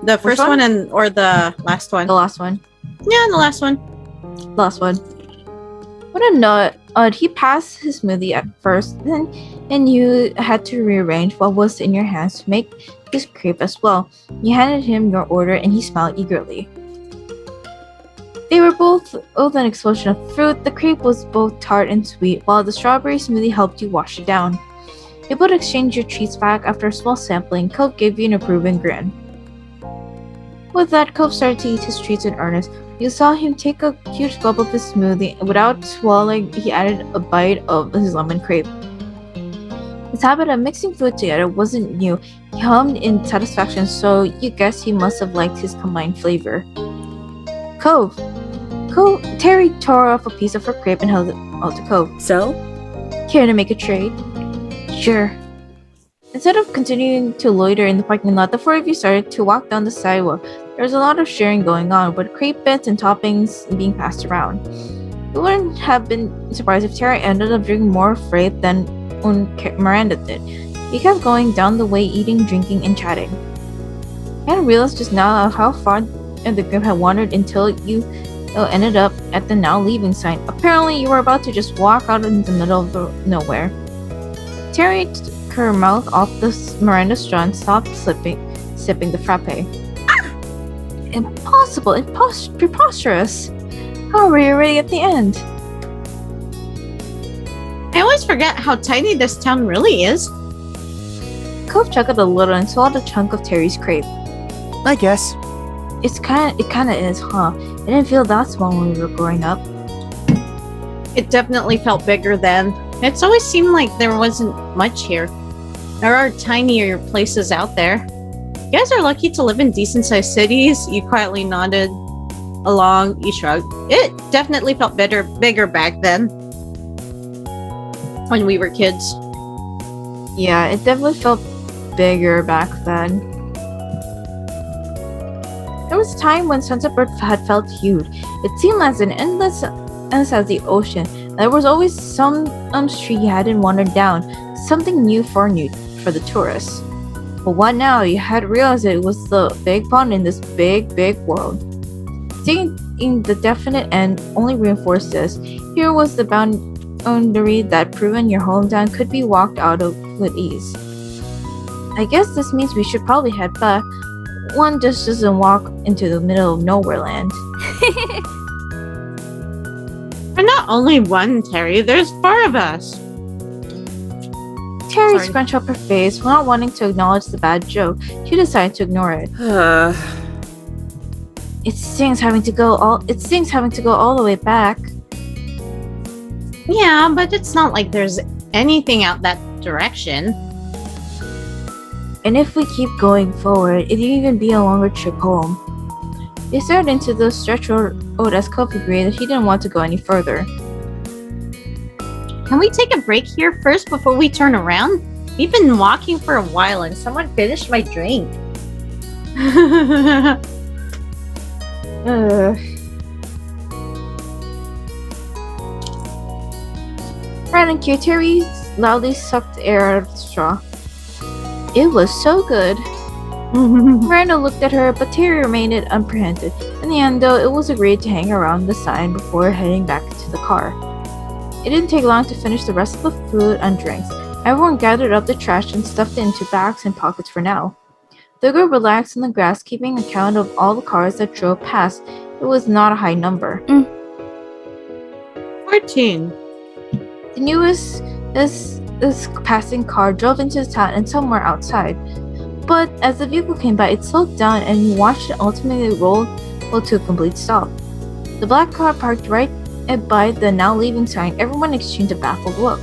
D: The first
B: one?
D: one or the last one.
B: The last one.
D: Yeah, the last one.
B: Last one. What a nut. He passed his smoothie at first, and you had to rearrange what was in your hands to make his crepe as well. You handed him your order and he smiled eagerly. They were both an explosion of fruit. The crepe was both tart and sweet, while the strawberry smoothie helped you wash it down. You both exchanged your treats back after a small sampling. Cope gave you an approving grin. With that, Cope started to eat his treats in earnest. You saw him take a huge gulp of his smoothie, and without swallowing, he added a bite of his lemon crepe. His habit of mixing food together wasn't new. He hummed in satisfaction, so you guess he must have liked his combined flavor. Cove! Terry tore off a piece of her crepe and held it out to Cove.
E: So?
B: Care to make a trade? Sure. Instead of continuing to loiter in the parking lot, the four of you started to walk down the sidewalk. There was a lot of sharing going on, with crepe bits and toppings being passed around. You wouldn't have been surprised if Terry ended up drinking more freight than Miranda did. He kept going down the way, eating, drinking, and chatting. I hadn't realized just now how far the group had wandered until you ended up at the now leaving sign. Apparently, you were about to just walk out in the middle of nowhere. Terry took her mouth off the Miranda straw and stopped sipping the frappe. Impossible! Preposterous! How were you already at the end?
D: I always forget how tiny this town really is.
B: Cove chuckled a little and swallowed a chunk of Terry's crepe.
C: I guess.
B: It kinda is, huh? It didn't feel that small when we were growing up.
D: It definitely felt bigger then. It's always seemed like there wasn't much here. There are tinier places out there. You guys are lucky to live in decent-sized cities. You quietly nodded along. You shrugged. It definitely felt bigger back then. When we were kids.
B: Yeah, it definitely felt bigger back then. There was a time when Sunset had felt huge. It seemed as endless as the ocean. There was always some street you hadn't wandered down, something new for the tourists. But what now? You had realized it was the big pond in this big world. Seeing the definite end only reinforced this. Here was the boundary that proven your hometown could be walked out of with ease. I guess this means we should probably head back. One just doesn't walk into the middle of nowhere land.
D: We're not only one, Terry. There's four of us.
B: Terry
D: Sorry.
B: scrunched up her face, not wanting to acknowledge the bad joke. She decided to ignore it. It stings having to go all the way back.
D: Yeah, but it's not like there's anything out that direction.
B: And if we keep going forward, it'd even be a longer trip home. They stared into the stretch road as Kofi agreed that he didn't want to go any further.
D: Can we take a break here first before we turn around? We've been walking for a while and someone finished my drink.
B: Ran and cute, Terry loudly sucked air out of the straw. It was so good. Miranda looked at her, but Terry remained unapprehended. In the end, though, it was agreed to hang around the sign before heading back to the car. It didn't take long to finish the rest of the food and drinks. Everyone gathered up the trash and stuffed it into bags and pockets for now. The group relaxed on the grass, keeping account of all the cars that drove past. It was not a high number.
D: 14.
B: The newest this passing car drove into the town and somewhere outside. But as the vehicle came by, it slowed down and he watched it ultimately roll to a complete stop. The black car parked right by the now leaving sign. Everyone exchanged a baffled look.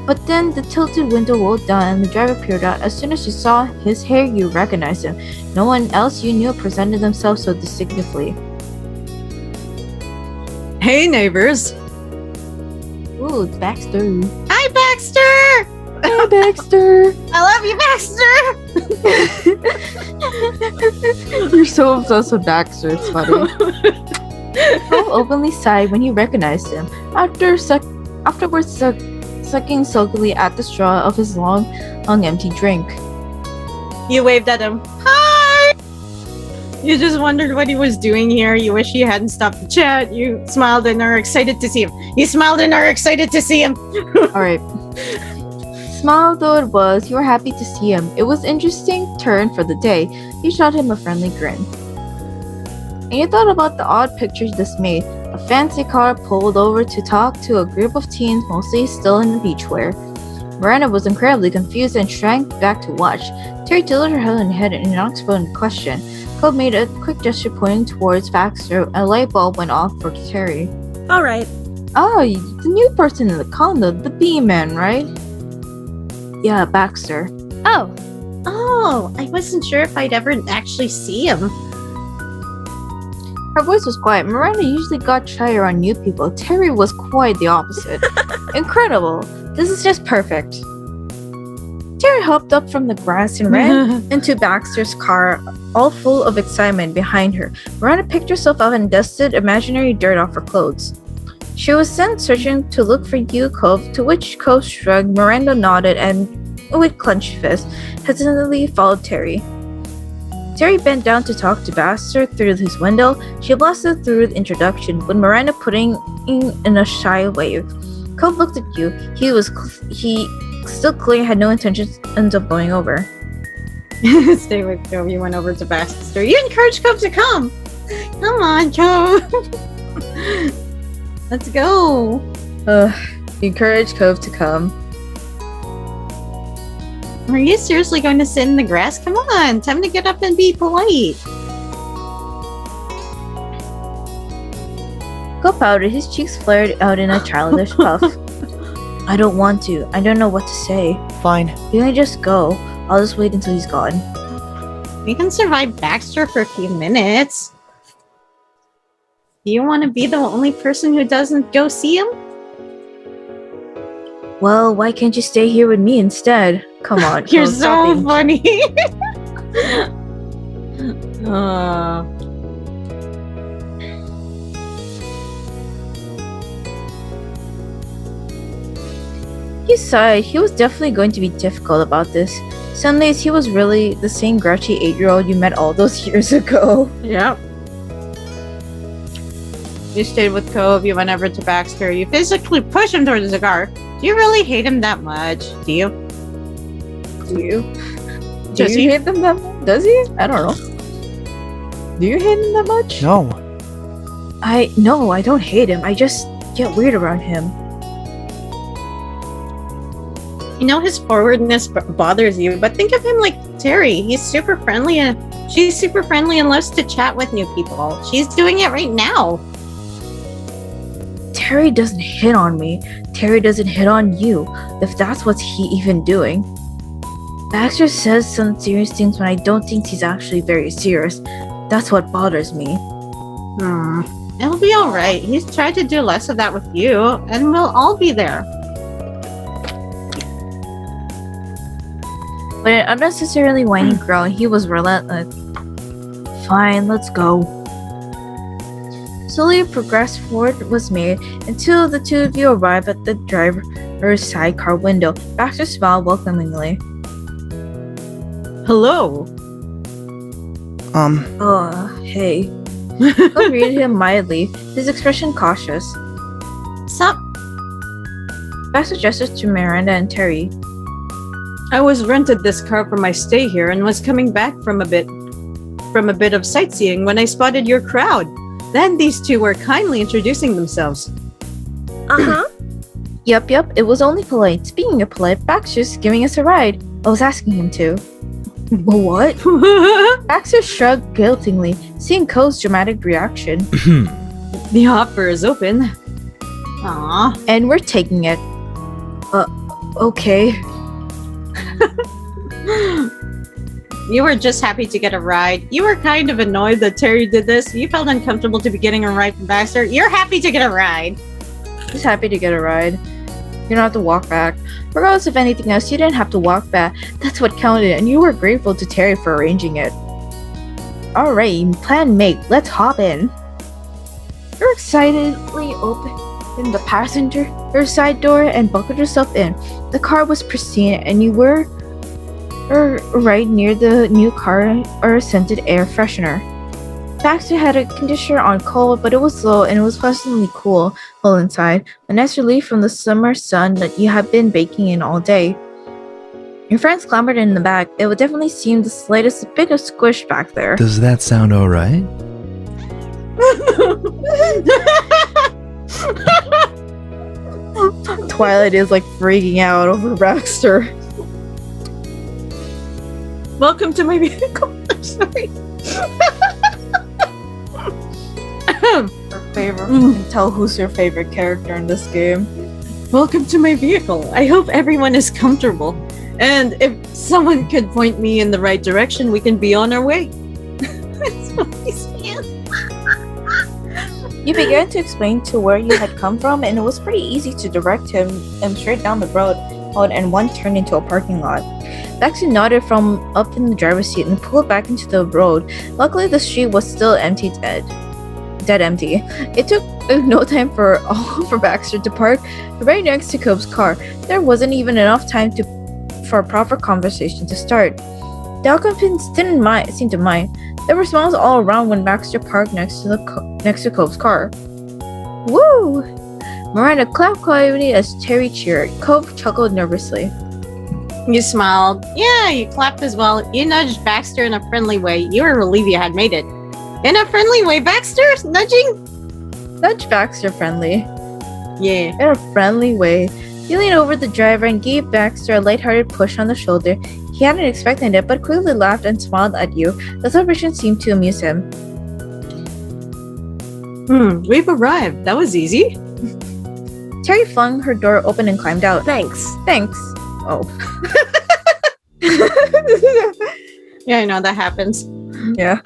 B: But then the tilted window rolled down and the driver peered out. As soon as you saw his hair, you recognized him. No one else you knew presented themselves so distinctively.
D: Hey, neighbors.
B: Ooh, it's Baxter.
D: Hi, Baxter.
B: Hey, Baxter.
D: I love you, Baxter.
B: You're so obsessed with Baxter, it's funny. Cole openly sighed when he recognized him. Afterwards, sucking sulkily at the straw of his long empty drink.
D: You waved at him. Hi! You just wondered what he was doing here. You wish you hadn't stopped the chat. You smiled and are excited to see him. You smiled and are excited to see him.
B: Alright. Small though it was, you were happy to see him. It was an interesting turn for the day. You shot him a friendly grin. And you thought about the odd pictures this made. A fancy car pulled over to talk to a group of teens, mostly still in beachwear. Miranda was incredibly confused and shrank back to watch. Terry tilted her head in an unexplained question. Cole made a quick gesture pointing towards Baxter. A light bulb went off for Terry.
E: All right.
B: Oh, the new person in the condo, the B-man, right? Yeah, Baxter.
E: Oh,
D: Oh, I wasn't sure if I'd ever actually see him.
B: Her voice was quiet. Miranda usually got shy around new people. Terry was quite the opposite. Incredible. This is just perfect. Terry hopped up from the grass and ran into Baxter's car, all full of excitement behind her. Miranda picked herself up and dusted imaginary dirt off her clothes. She was sent searching to look for you, Cove, to which Cove shrugged. Miranda nodded and, with clenched fist, hesitantly followed Terry. Terry bent down to talk to Baxter through his window. She blasted through the introduction, with Miranda putting in a shy wave. Cove looked at you. He still clearly had no intentions of going over.
D: Stay with Cove. You went over to Baxter. You encouraged Cove to come. Come on, Cove. Let's go.
B: Encourage Cove to come.
D: Are you seriously going to sit in the grass? Come on, time to get up and be polite.
B: Cove pouted. His cheeks flared out in a childish puff. I don't want to. I don't know what to say.
C: Fine.
B: You can just go. I'll just wait until he's gone.
D: We can survive Baxter for a few minutes. Do you want to be the only person who doesn't go see him?
B: Well, why can't you stay here with me instead? Come on.
D: You're
B: Cove,
D: so
B: stop being-
D: funny.
B: He sighed. He was definitely going to be difficult about this. Some days he was really the same grouchy 8-year-old you met all those years ago.
D: Yep. You stayed with Cove, you went over to Baxter, you physically pushed him towards the car. Do you really hate him that much? Do you?
B: Do you?
D: Does
B: Do
D: he?
B: you hate them that much? Does he? I don't know. Do you hate him that much?
C: No.
B: No, I don't hate him. I just get weird around him.
D: You know his forwardness bothers you, but think of him like Terry. He's super friendly and she's super friendly and loves to chat with new people. She's doing it right now.
B: Terry doesn't hit on me. Terry doesn't hit on you, if that's what he even doing. Baxter says some serious things when I don't think he's actually very serious. That's what bothers me.
D: It'll be alright. He's tried to do less of that with you, and we'll all be there.
B: But an unnecessarily whiny groan, he was relentless. Fine, let's go. Slowly a progress forward was made until the two of you arrived at the driver's sidecar window. Baxter smiled welcomingly.
D: Hello.
B: Oh, hey. Cole greeted him mildly, his expression cautious.
D: Sup?
B: Baxter gestured to Miranda and Terry.
D: I was rented this car for my stay here and was coming back from a bit of sightseeing when I spotted your crowd. Then these two were kindly introducing themselves.
E: uh-huh.
B: Yup, it was only polite. Speaking of polite, Baxter's giving us a ride. I was asking him to.
A: What? Baxter shrugged guiltily, seeing Cole's dramatic reaction.
D: The offer is open. Aw.
A: And we're taking it. Okay.
D: You were just happy to get a ride. You were kind of annoyed that Terry did this. You felt uncomfortable to be getting a ride from Baxter. You're happy to get a ride.
A: Just happy to get a ride. You don't have to walk back. Regardless of anything else, you didn't have to walk back. That's what counted, and you were grateful to Terry for arranging it. Alright, plan made. Let's hop in. You're excitedly opened the passenger side door and buckled yourself in. The car was pristine, and you were right near the new car or scented air freshener. Baxter had a conditioner on cold, but it was low and it was pleasantly cool inside, a nice relief from the summer sun that you had been baking in all day. Your friends clambered in the back. It would definitely seem the slightest bit of squish back there.
F: Does that sound alright?
A: Twilight is like freaking out over Baxter.
D: Welcome to my vehicle. I'm sorry.
A: Her favorite. You can tell who's your favorite character in this game.
D: Welcome to my vehicle. I hope everyone is comfortable. And if someone could point me in the right direction, we can be on our way.
A: You began to explain to where you had come from, and it was pretty easy to direct him straight down the road and one turned into a parking lot. Baxter nodded from up in the driver's seat and pulled back into the road. Luckily, the street was still dead empty. It took no time for Baxter to park right next to Cope's car. There wasn't even enough time for a proper conversation to start. The occupants didn't seem to mind. There were smiles all around when Baxter parked next to Cope's car. Woo! Miranda clapped quietly as Terry cheered. Cope chuckled nervously.
D: You smiled. Yeah, you clapped as well. You nudged Baxter in a friendly way. You were relieved you had made it. In a friendly way, Baxter? Nudging?
A: Nudge Baxter friendly.
D: Yeah.
A: In a friendly way. He leaned over the driver and gave Baxter a lighthearted push on the shoulder. He hadn't expected it, but quickly laughed and smiled at you. The celebration seemed to amuse him.
D: We've arrived. That was easy.
A: Terry flung her door open and climbed out.
E: Thanks.
A: Thanks. Oh.
D: Yeah, I know that happens.
A: Yeah.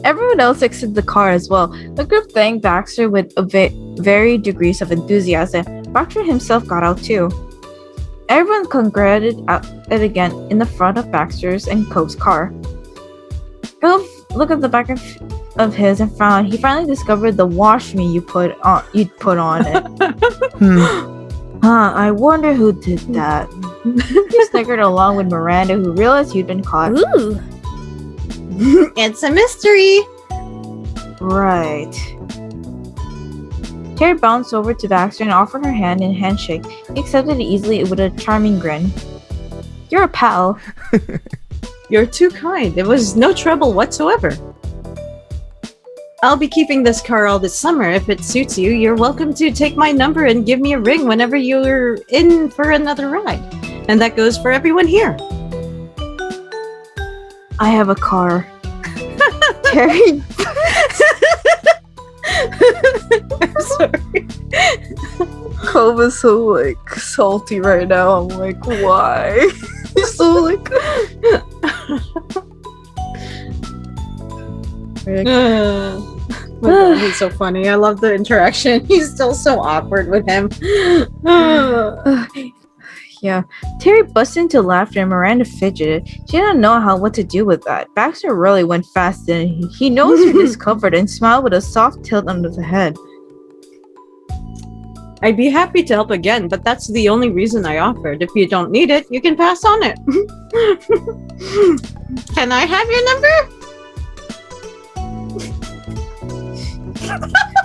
A: Everyone else exited the car as well. The group thanked Baxter with varied degrees of enthusiasm. Baxter himself got out too. Everyone congratulated it again in the front of Baxter's and Cope's car. Cope looked at the back of his and frowned. He finally discovered the wash me you'd put on it. I wonder who did that. He snickered along with Miranda, who realized he'd been caught.
E: Ooh.
D: It's a mystery.
A: Right. Terry bounced over to Baxter and offered her hand in a handshake. He accepted it easily with a charming grin. You're a pal.
D: You're too kind. It was no trouble whatsoever. I'll be keeping this car all this summer. If it suits you, you're welcome to take my number and give me a ring whenever you're in for another ride. And that goes for everyone here.
A: I have a car. Terry.
D: I'm sorry.
A: Cove is so salty right now. I'm like, why? He's so
D: My God, he's so funny. I love the interaction. He's still so awkward with him.
A: Yeah. Terry busted into laughter and Miranda fidgeted. She didn't know what to do with that. Baxter really went fast and he noticed her discomfort and smiled with a soft tilt under the head.
D: I'd be happy to help again, but that's the only reason I offered. If you don't need it, you can pass on it. Can I have your number?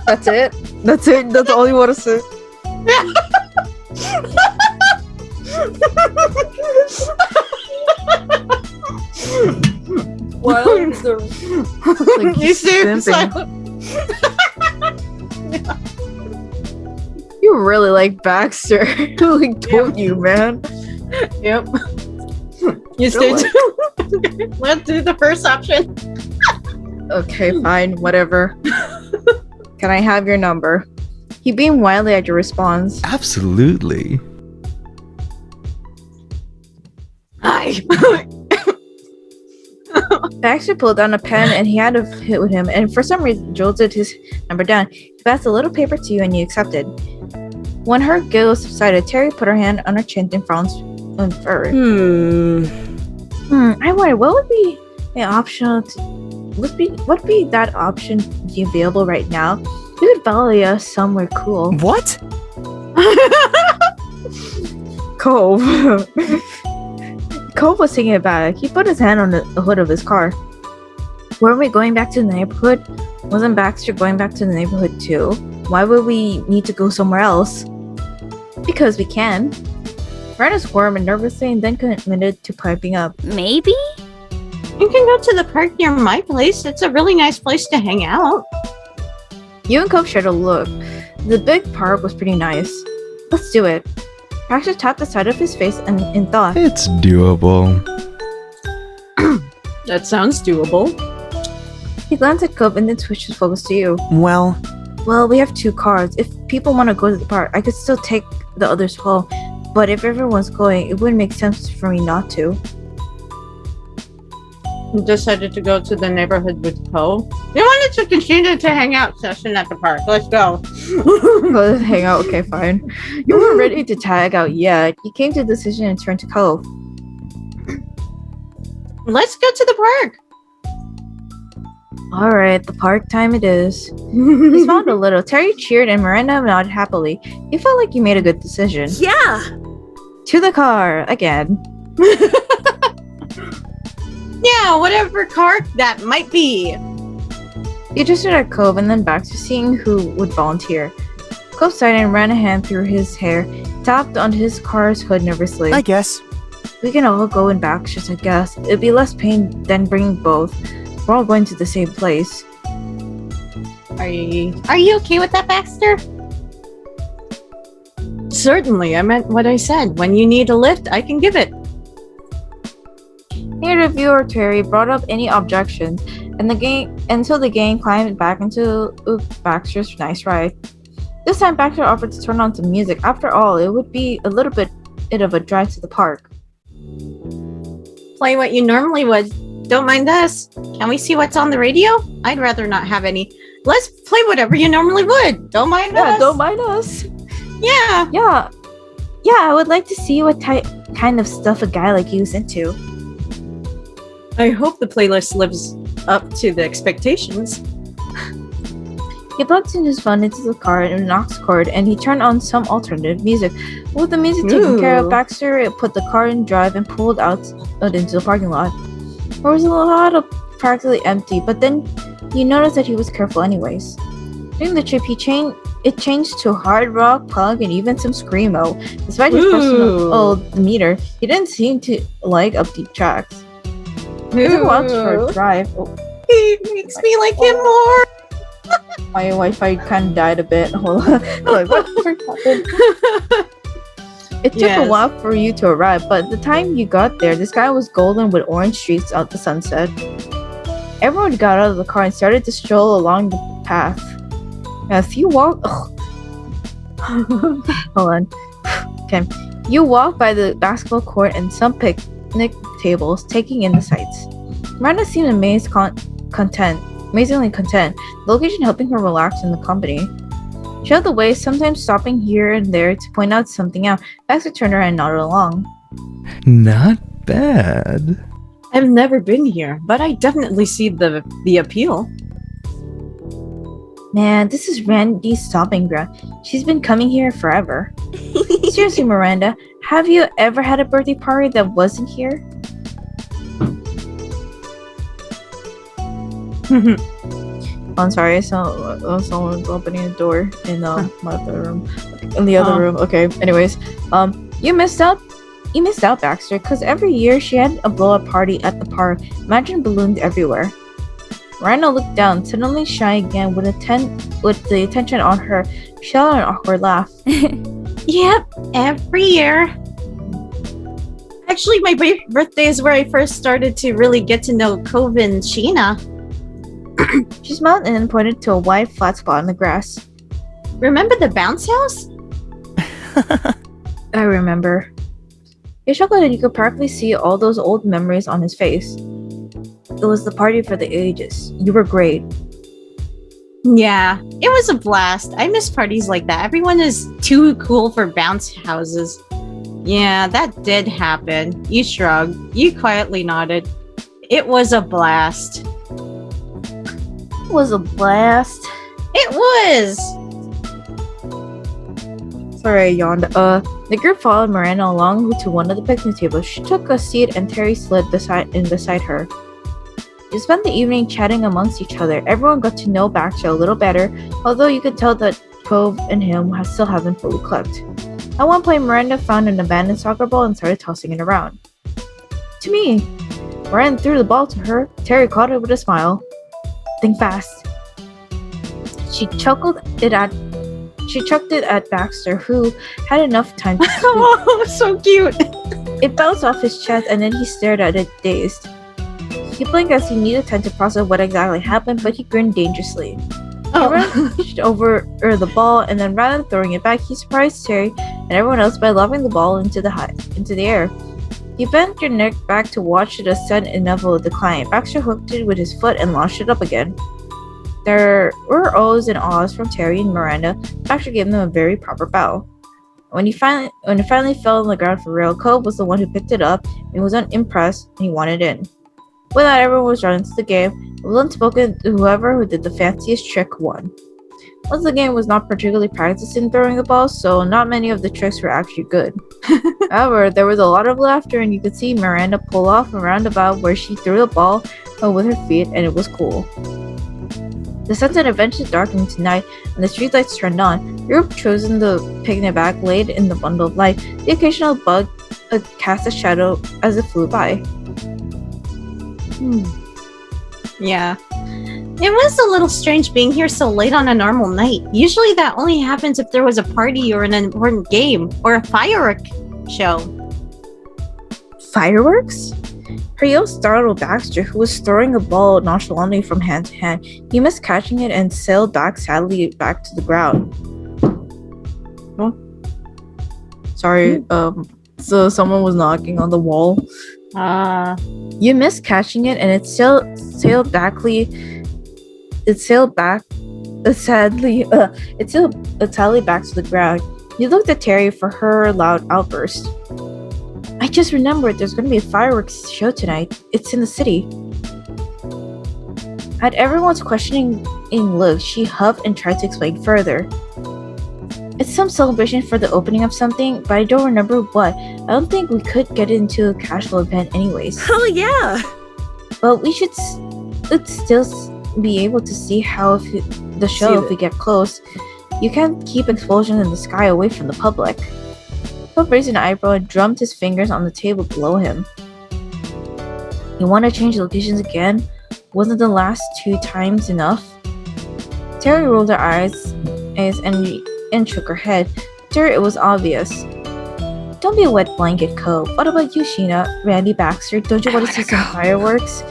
A: That's it? That's it? That's all you want to say? Why is there
D: You see?
A: You really like Baxter. Who told you, man?
D: Yep. You stay tuned. Let's do the first option.
B: Okay, fine, whatever. Can I have your number? He beamed wildly at your response.
F: Absolutely.
D: Hi.
B: Baxter pulled down a pen and he had a hit with him, and for some reason jolted his number down. He passed a little paper to you and you accepted. When her giggles subsided, Terry put her hand on her chin and frowns forward. I wonder what would be an optional would be that option be available right now? We could value us somewhere cool.
C: What?
B: Cove. Cove was thinking about it. He put his hand on the hood of his car. Weren't we going back to the neighborhood? Wasn't Baxter going back to the neighborhood too? Why would we need to go somewhere else? Because we can. Miranda squirmed nervously and then committed to piping up.
E: Maybe?
D: You can go to the park near my place. It's a really nice place to hang out.
B: You and Cove shared a look. The big park was pretty nice. Let's do it. Baxter tapped the side of his face and in thought.
F: It's doable.
D: That sounds doable.
B: He glanced at Cove and then switched his focus to you.
C: Well,
B: We have 2 cars. If people want to go to the park, I could still take the others home. But if everyone's going, it wouldn't make sense for me not to.
D: You decided to go to the neighborhood with Poe. You wanted to continue to hang out session at the park. Let's go.
B: Let's hang out. Okay, fine. You weren't ready to tag out yet. You came to the decision and turned to Cove.
D: Let's go to the park.
B: Alright, the park time it is. He smiled a little. Terry cheered and Miranda nodded happily. You felt like you made a good decision.
E: Yeah!
B: To the car, again.
D: Yeah, whatever car that might be.
B: He gestured at Cove and then back to seeing who would volunteer. Cove sighed and ran a hand through his hair, tapped onto his car's hood nervously.
C: I guess.
B: We can all go in Baxter's, I guess. It'd be less pain than bringing both. We're all going to the same place.
D: Are you okay with that, Baxter? Certainly, I meant what I said. When you need a lift, I can give it.
B: Neither of you or Terry brought up any objections, and so the gang climbed back into Baxter's nice ride. This time, Baxter offered to turn on some music. After all, it would be a little bit of a drive to the park.
D: Play what you normally would. Don't mind us. Can we see what's on the radio? I'd rather not have any. Let's play whatever you normally would. Don't mind us.
B: Don't mind us.
D: Yeah.
B: Yeah, I would like to see what kind of stuff a guy like you is into.
D: I hope the playlist lives up to the expectations.
B: He plugged in his phone into the car and an aux cord, and he turned on some alternative music. With the music taken care of, Baxter put the car in drive and pulled out into the parking lot. There was a lot of practically empty, but then you noticed that he was careful anyways. During the trip, it changed to hard rock, punk, and even some screamo. Despite his personal meter, he didn't seem to like upbeat tracks. He took a for a drive.
D: He makes me like him more.
B: My Wi-Fi kind of died a bit. Hold on. Like, what happened? It took a while for you to arrive, but the time you got there, the sky was golden with orange streaks out the sunset. Everyone got out of the car and started to stroll along the path. As you walk... Hold on. Okay. You walk by the basketball court and some picnic tables, taking in the sights. Miranda seemed amazingly content, the location helping her relax in the company. She led the way, sometimes stopping here and there to point out something out. Baxter turned around and nodded along.
F: Not bad.
D: I've never been here, but I definitely see the appeal.
B: Man, this is Randy's stomping ground. She's been coming here forever. Seriously, Miranda, have you ever had a birthday party that wasn't here? I'm sorry, so someone's opening the door in my other room. In the other room. Okay. Anyways, you missed out. You missed out, Baxter, because every year she had a blow-up party at the park. Imagine balloons everywhere. Miranda looked down, suddenly shy again with the attention on her. She let out an awkward laugh.
D: Yep, every year. Actually, my birthday is where I first started to really get to know Cove and Sheena.
B: She smiled and then pointed to a wide, flat spot in the grass.
D: Remember the bounce house?
B: I remember. He chuckled and you could practically see all those old memories on his face. It was the party for the ages. You were great.
D: Yeah, it was a blast. I miss parties like that. Everyone is too cool for bounce houses. Yeah, that did happen. You shrugged. You quietly nodded. It was a blast.
B: It was a blast.
D: It was!
B: Sorry, I yawned. The group followed Miranda along to one of the picnic tables. She took a seat and Terry slid beside her. They spent the evening chatting amongst each other. Everyone got to know Baxter a little better, although you could tell that Cove and him still haven't fully clicked. At one point, Miranda found an abandoned soccer ball and started tossing it around. To me! Miranda threw the ball to her. Terry caught it with a smile. Think fast. She chucked it at Baxter, who had enough time to speak.
D: Oh, so cute!
B: It bounced off his chest and then he stared at it dazed. He blinked as he needed time to process what exactly happened, but he grinned dangerously. He reached over the ball and then rather than throwing it back, he surprised Terry and everyone else by lobbing the ball into the air. He bent your neck back to watch it ascend in inevitable decline. Baxter hooked it with his foot and launched it up again. There were ohs and ahs from Terry and Miranda. Baxter gave them a very proper bow. When it finally fell on the ground for real, Cove was the one who picked it up and was unimpressed and he wanted in. With that, everyone was drawn into the game. It was unspoken that whoever who did the fanciest trick won. Once the game was not particularly practiced in throwing the ball, so not many of the tricks were actually good. However, there was a lot of laughter and you could see Miranda pull off a roundabout where she threw the ball with her feet and it was cool. The sunset eventually darkened into night and the streetlights turned on. The group chosen the picnic bag laid in the bundle of light. The occasional bug cast a shadow as it flew by.
D: Yeah. It was a little strange being here so late on a normal night. Usually that only happens if there was a party or an important game or a firework show.
B: Fireworks? Her yell startled Baxter, who was throwing a ball nonchalantly from hand to hand. He missed catching it and sailed sadly back to the ground. Oh. Sorry, so someone was knocking on the wall. You missed catching it and it sailed back sadly back to the ground. You looked at Terry for her loud outburst. I just remembered there's going to be a fireworks show tonight. It's in the city. At everyone's questioning look, she huffed and tried to explain further. It's some celebration for the opening of something, but I don't remember what. I don't think we could get into a casual event anyways.
E: Hell yeah!
B: But we should still be able to see the show if we get close. You can't keep explosions in the sky away from the public. Bob raised an eyebrow and drummed his fingers on the table below him. You want to change locations again? Wasn't the last 2 times enough? Terry rolled her eyes and shook her head. To her, it was obvious. Don't be a wet blanket, Cove. What about you, Sheena? Randy Baxter, don't you want to see some fireworks?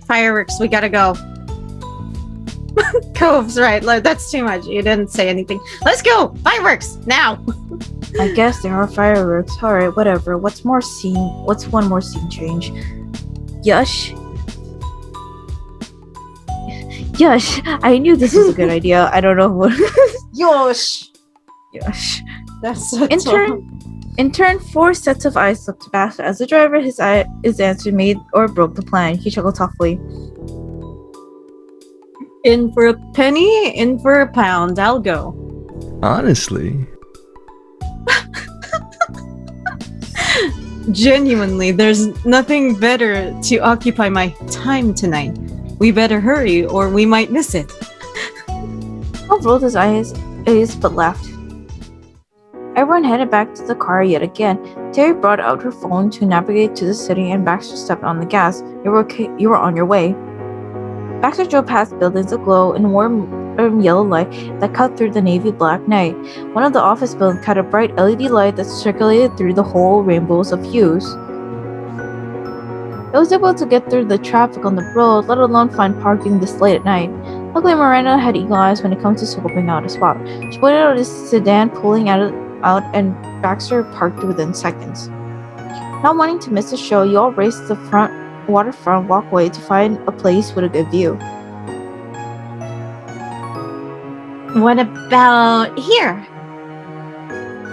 D: Fireworks, we gotta go. Cove's right. That's too much. You didn't say anything. Let's go! Fireworks! Now!
B: I guess there are fireworks. Alright, whatever. What's one more scene change? Yush. Yush. I knew this was a good idea. I don't know what.
D: Yosh!
B: Yush.
D: That's so
B: In turn, 4 sets of eyes looked to Baxter as the driver. His answer made or broke the plan. He chuckled softly.
D: In for a penny, in for a pound. I'll go.
F: Honestly.
D: Genuinely, there's nothing better to occupy my time tonight. We better hurry or we might miss it.
B: Cove rolled his eyes but laughed. Everyone headed back to the car yet again. Terry brought out her phone to navigate to the city and Baxter stepped on the gas. You were on your way. Baxter drove past buildings aglow in warm yellow light that cut through the navy black night. One of the office buildings had a bright LED light that circulated through the whole rainbows of hues. It was able to get through the traffic on the road, let alone find parking this late at night. Luckily, Miranda had eagle eyes when it comes to scoping out a spot. She pointed out his sedan pulling out and Baxter parked within seconds. Not wanting to miss the show, you all raced the waterfront walkway to find a place with a good view.
D: What about here?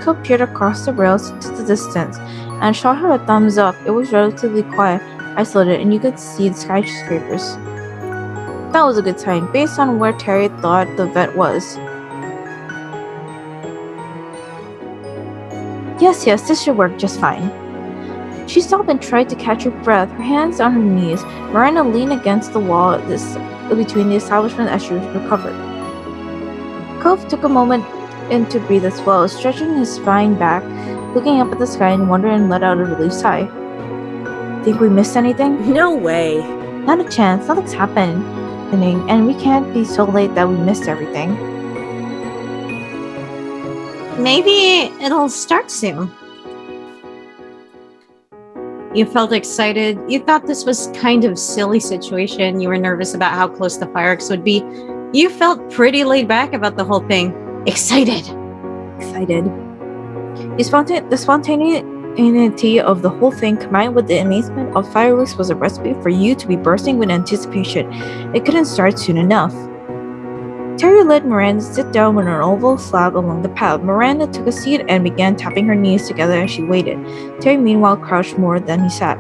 B: Cope peered across the rails into the distance and shot her a thumbs up. It was relatively quiet, isolated, and you could see the skyscrapers. That was a good sign, based on where Terry thought the vet was. Yes, this should work just fine. She stopped and tried to catch her breath, her hands on her knees. Miranda leaned against the wall between the establishment as she recovered. Cove took a moment in to breathe as well, stretching his spine back, looking up at the sky in wonder and let out a relieved sigh. Think we missed anything?
E: No way.
B: Not a chance. Nothing's happening, and we can't be so late that we missed everything.
D: Maybe it'll start soon. You felt excited. You thought this was kind of silly situation. You were nervous about how close the fireworks would be. You felt pretty laid back about the whole thing. Excited.
B: The spontaneity of the whole thing combined with the amazement of fireworks was a recipe for you to be bursting with anticipation. It couldn't start soon enough. Terry led Miranda to sit down on an oval slab along the path. Miranda took a seat and began tapping her knees together as she waited. Terry meanwhile crouched more than he sat.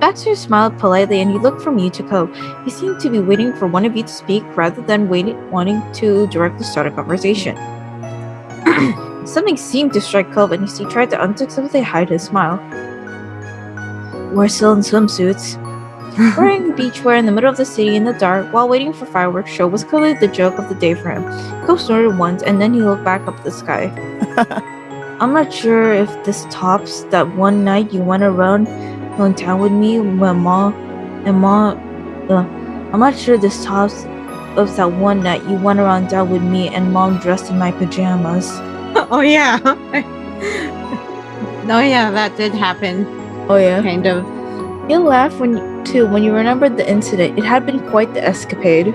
B: Baxter smiled politely and he looked from you to Cove. He seemed to be waiting for one of you to speak rather than wanting to directly start a conversation. Something seemed to strike Cove and he tried to unsuccessfully hide his smile. We're still in swimsuits. Wearing beachwear in the middle of the city in the dark while waiting for fireworks show was clearly the joke of the day for him. Cove snorted once and then he looked back up at the sky. I'm not sure if this tops that one night you went around town with me when I'm not sure this tops of that one night you went around town with me and Mom dressed in my pajamas.
D: Oh yeah. Oh yeah, that did happen.
B: Oh yeah.
D: Kind of.
B: You laughed when you remembered the incident. It had been quite the escapade.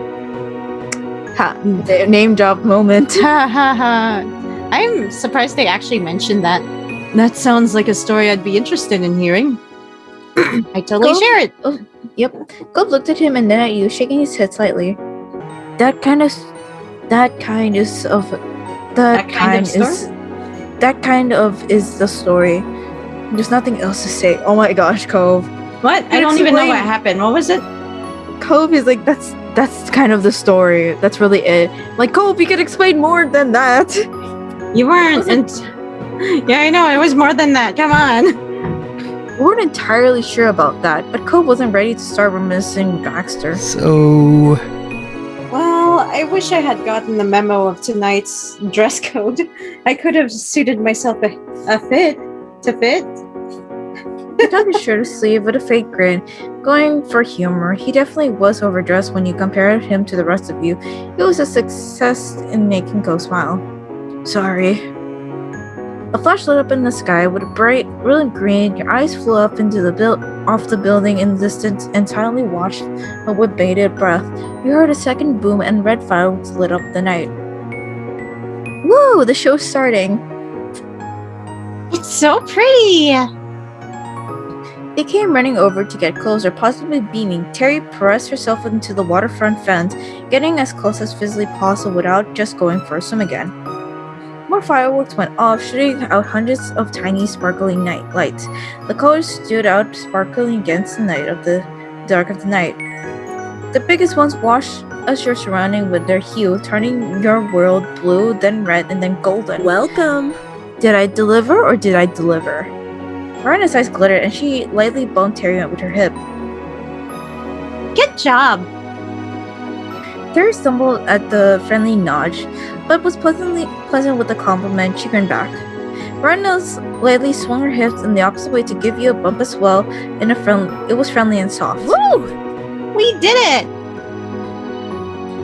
B: Ha! The name drop moment.
D: Ha ha ha. I'm surprised they actually mentioned that. That sounds like a story I'd be interested in hearing. I totally share it.
B: Oh, yep. Gob looked at him and then at you, shaking his head slightly. That kind of is the story. There's nothing else to say. Oh my gosh, Cove.
D: What? I don't even know what happened. What was it?
B: Cove is like, that's kind of the story. That's really it. Like, Cove, you could explain more than that.
D: You weren't. Yeah, I know. It was more than that. Come on.
B: We weren't entirely sure about that, but Cove wasn't ready to start reminiscing Baxter.
F: So,
D: Well, I wish I had gotten the memo of tonight's dress code. I could have suited myself a fit to fit.
B: He tucked his shirt sleeve with a fake grin, going for humor. He definitely was overdressed when you compared him to the rest of you. It was a success in making Cove smile. Sorry. A flash lit up in the sky with a bright, brilliant green. Your eyes flew up into off the building in the distance and silently watched with bated breath. You heard a second boom and red fireworks lit up the night. Woo! The show's starting.
D: It's so pretty.
B: They came running over to get closer, possibly beaming. Terry pressed herself into the waterfront fence, getting as close as physically possible without just going for a swim again. More fireworks went off, shooting out hundreds of tiny sparkling night lights. The colors stood out sparkling against the dark of the night. The biggest ones washed as your surrounding with their hue, turning your world blue, then red, and then golden.
E: Welcome.
B: Did I deliver or did I deliver? Miranda's eyes glittered and she lightly bumped Terry with her hip.
D: Good job.
B: Terry stumbled at the friendly nudge, but was pleasant with the compliment. She grinned back. Miranda lightly swung her hips in the opposite way to give you a bump as well. It was friendly and soft.
D: Woo! We did it!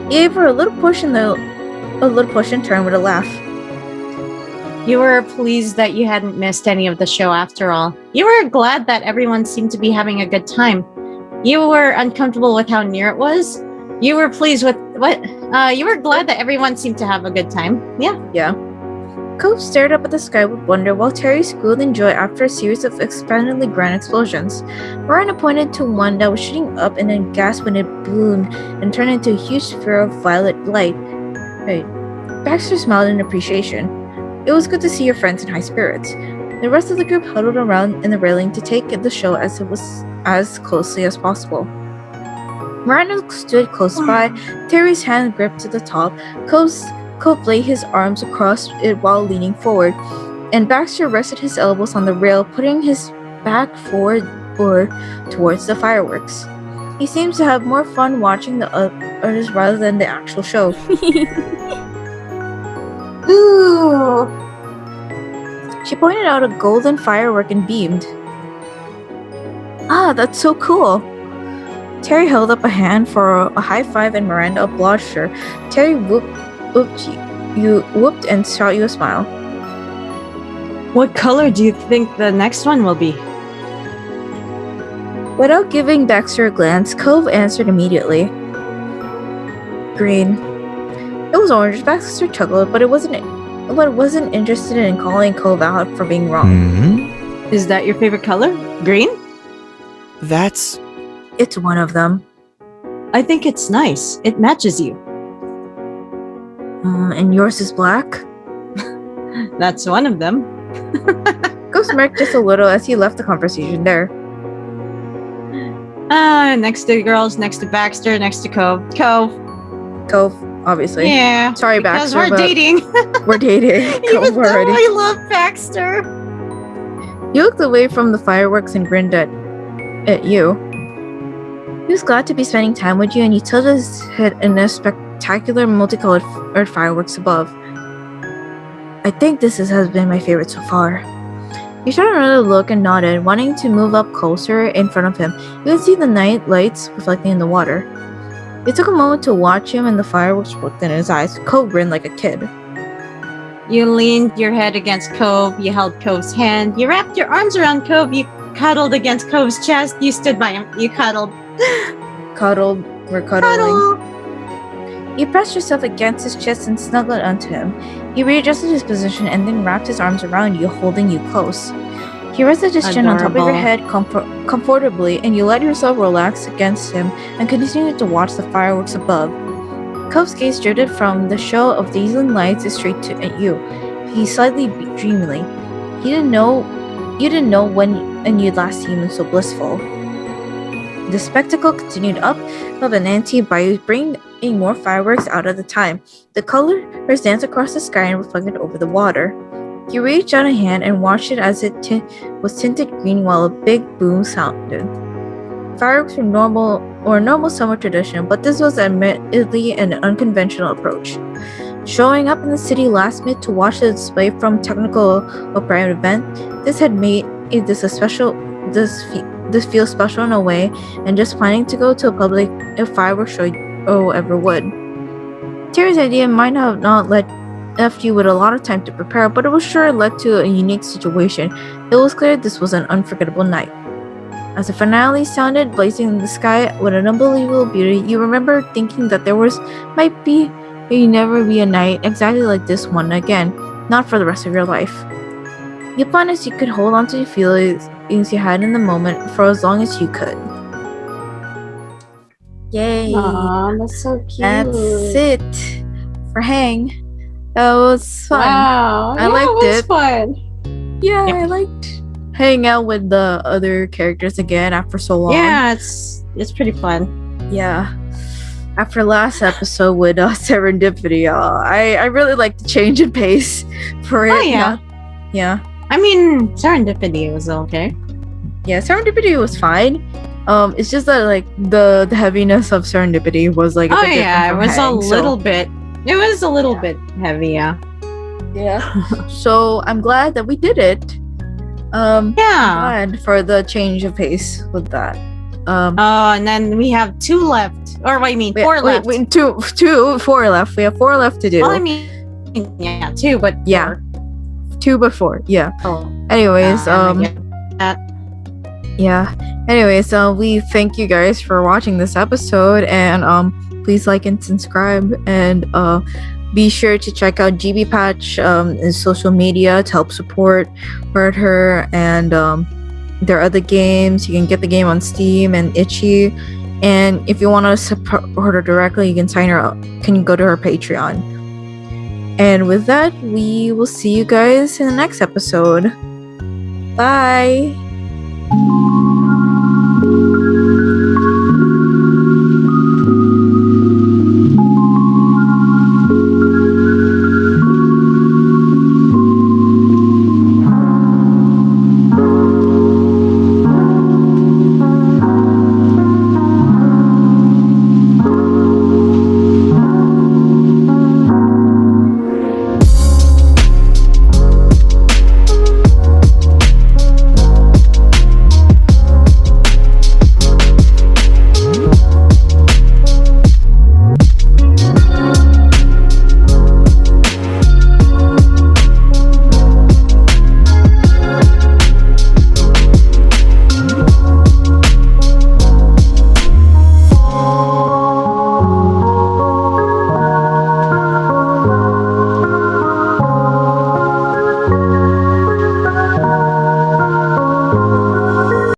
B: He gave her a little push and turned with a laugh.
D: You were pleased that you hadn't missed any of the show after all. You were glad that everyone seemed to be having a good time. You were uncomfortable with how near it was. You were pleased with what? You were glad that everyone seemed to have a good time. Yeah.
B: Yeah. Cove stared up at the sky with wonder while Terry squealed in joy after a series of expandingly grand explosions. Miranda pointed to one that was shooting up and then gasped when it bloomed and turned into a huge sphere of violet light. Right. Baxter smiled in appreciation. It was good to see your friends in high spirits. The rest of the group huddled around in the railing to take the show as closely as possible. Miranda stood close by, Terry's hand gripped to the top. Cove laid his arms across it while leaning forward, and Baxter rested his elbows on the rail, putting his back forward or towards the fireworks. He seems to have more fun watching the others rather than the actual show.
D: Ooh.
B: She pointed out a golden firework and beamed. Ah, that's so cool. Terry held up a hand for a high five and Miranda obliged her. Terry whooped and shot you a smile.
D: What color do you think the next one will be?
B: Without giving Baxter a glance, Cove answered immediately. Green. It was orange. Baxter chuckled, but it wasn't interested in calling Cove out for being wrong.
F: Mm-hmm.
D: Is that your favorite color? Green?
B: It's one of them.
D: I think it's nice. It matches you.
B: And yours is black?
D: That's one of them.
B: Cove smirked just a little as he left the conversation there.
D: Next to girls, next to Baxter, next to Cove.
B: Cove, obviously.
D: Yeah.
B: Sorry,
D: because
B: Baxter.
D: we're dating.
B: We're dating.
D: Even though
B: already.
D: I love Baxter.
B: He looked away from the fireworks and grinned at you. He was glad to be spending time with you, and he tilted his head in the spectacular multicolored fireworks above. I think this has been my favorite so far. He shot another look and nodded, wanting to move up closer in front of him. You could see the night lights reflecting in the water. It took a moment to watch him, and the fireworks worked in his eyes. Cove grinned like a kid.
D: You leaned your head against Cove. You held Cove's hand. You wrapped your arms around Cove. You cuddled against Cove's chest. You stood by him. You cuddled.
B: Cuddled. We're cuddling. You pressed yourself against his chest and snuggled onto him. He readjusted his position and then wrapped his arms around you, holding you close. He rested his chin on top of your head comfortably, and you let yourself relax against him and continued to watch the fireworks above. Cove's gaze drifted from the show of dazzling lights straight at you. He slightly beamed dreamily. You didn't know when you'd last seen him so blissful. The spectacle continued up and ante by bringing more fireworks out at the time. The colors danced across the sky and reflected over the water. He reached out a hand and watched it as it was tinted green while a big boom sounded. Fireworks were normal summer tradition, but this was admittedly an unconventional approach. Showing up in the city last minute to watch the display from technical or private event, this had made this feel special in a way, and just planning to go to a fireworks show ever would. Terry's idea might have not left you with a lot of time to prepare, but it was sure led to a unique situation. It was clear this was an unforgettable night. As the finale sounded, blazing in the sky with an unbelievable beauty, you remember thinking that there might never be a night exactly like this one again, not for the rest of your life. You promised you could hold on to the feelings you had in the moment for as long as you could. Yay!
D: Aw, that's so cute.
B: That's it for Hang. That was fun.
D: Wow.
B: I liked
D: it. Was
B: it.
D: fun.
B: Yeah, I liked hanging out with the other characters again after so long.
D: Yeah, it's pretty fun.
B: Yeah. After last episode with Serendipity, I really like the change in pace for it.
D: Oh, yeah.
B: Yeah.
D: I mean, Serendipity was okay.
B: Yeah, Serendipity was fine. It's just that like the heaviness of Serendipity was like a bit different from Hang,
D: It was a little bit heavy, yeah.
B: Yeah. So I'm glad that we did it.
D: Yeah.
B: I'm glad for the change of pace with that.
D: Oh, and then we have 2 left. Or wait, I mean 4 left.
B: Four left. We have 4 left to do.
D: Well, I mean, yeah, 2, but
B: Yeah.
D: 4.
B: 2 before. Yeah.
D: Oh.
B: Anyways,
D: yeah.
B: yeah. Anyways, we thank you guys for watching this episode, and please like and subscribe, and be sure to check out GB Patch in social media to help support her, and there are other games. You can get the game on Steam and Itchy, and if you want to support her directly, you can sign her up. Can go to her Patreon. And with that, we will see you guys in the next episode. Bye.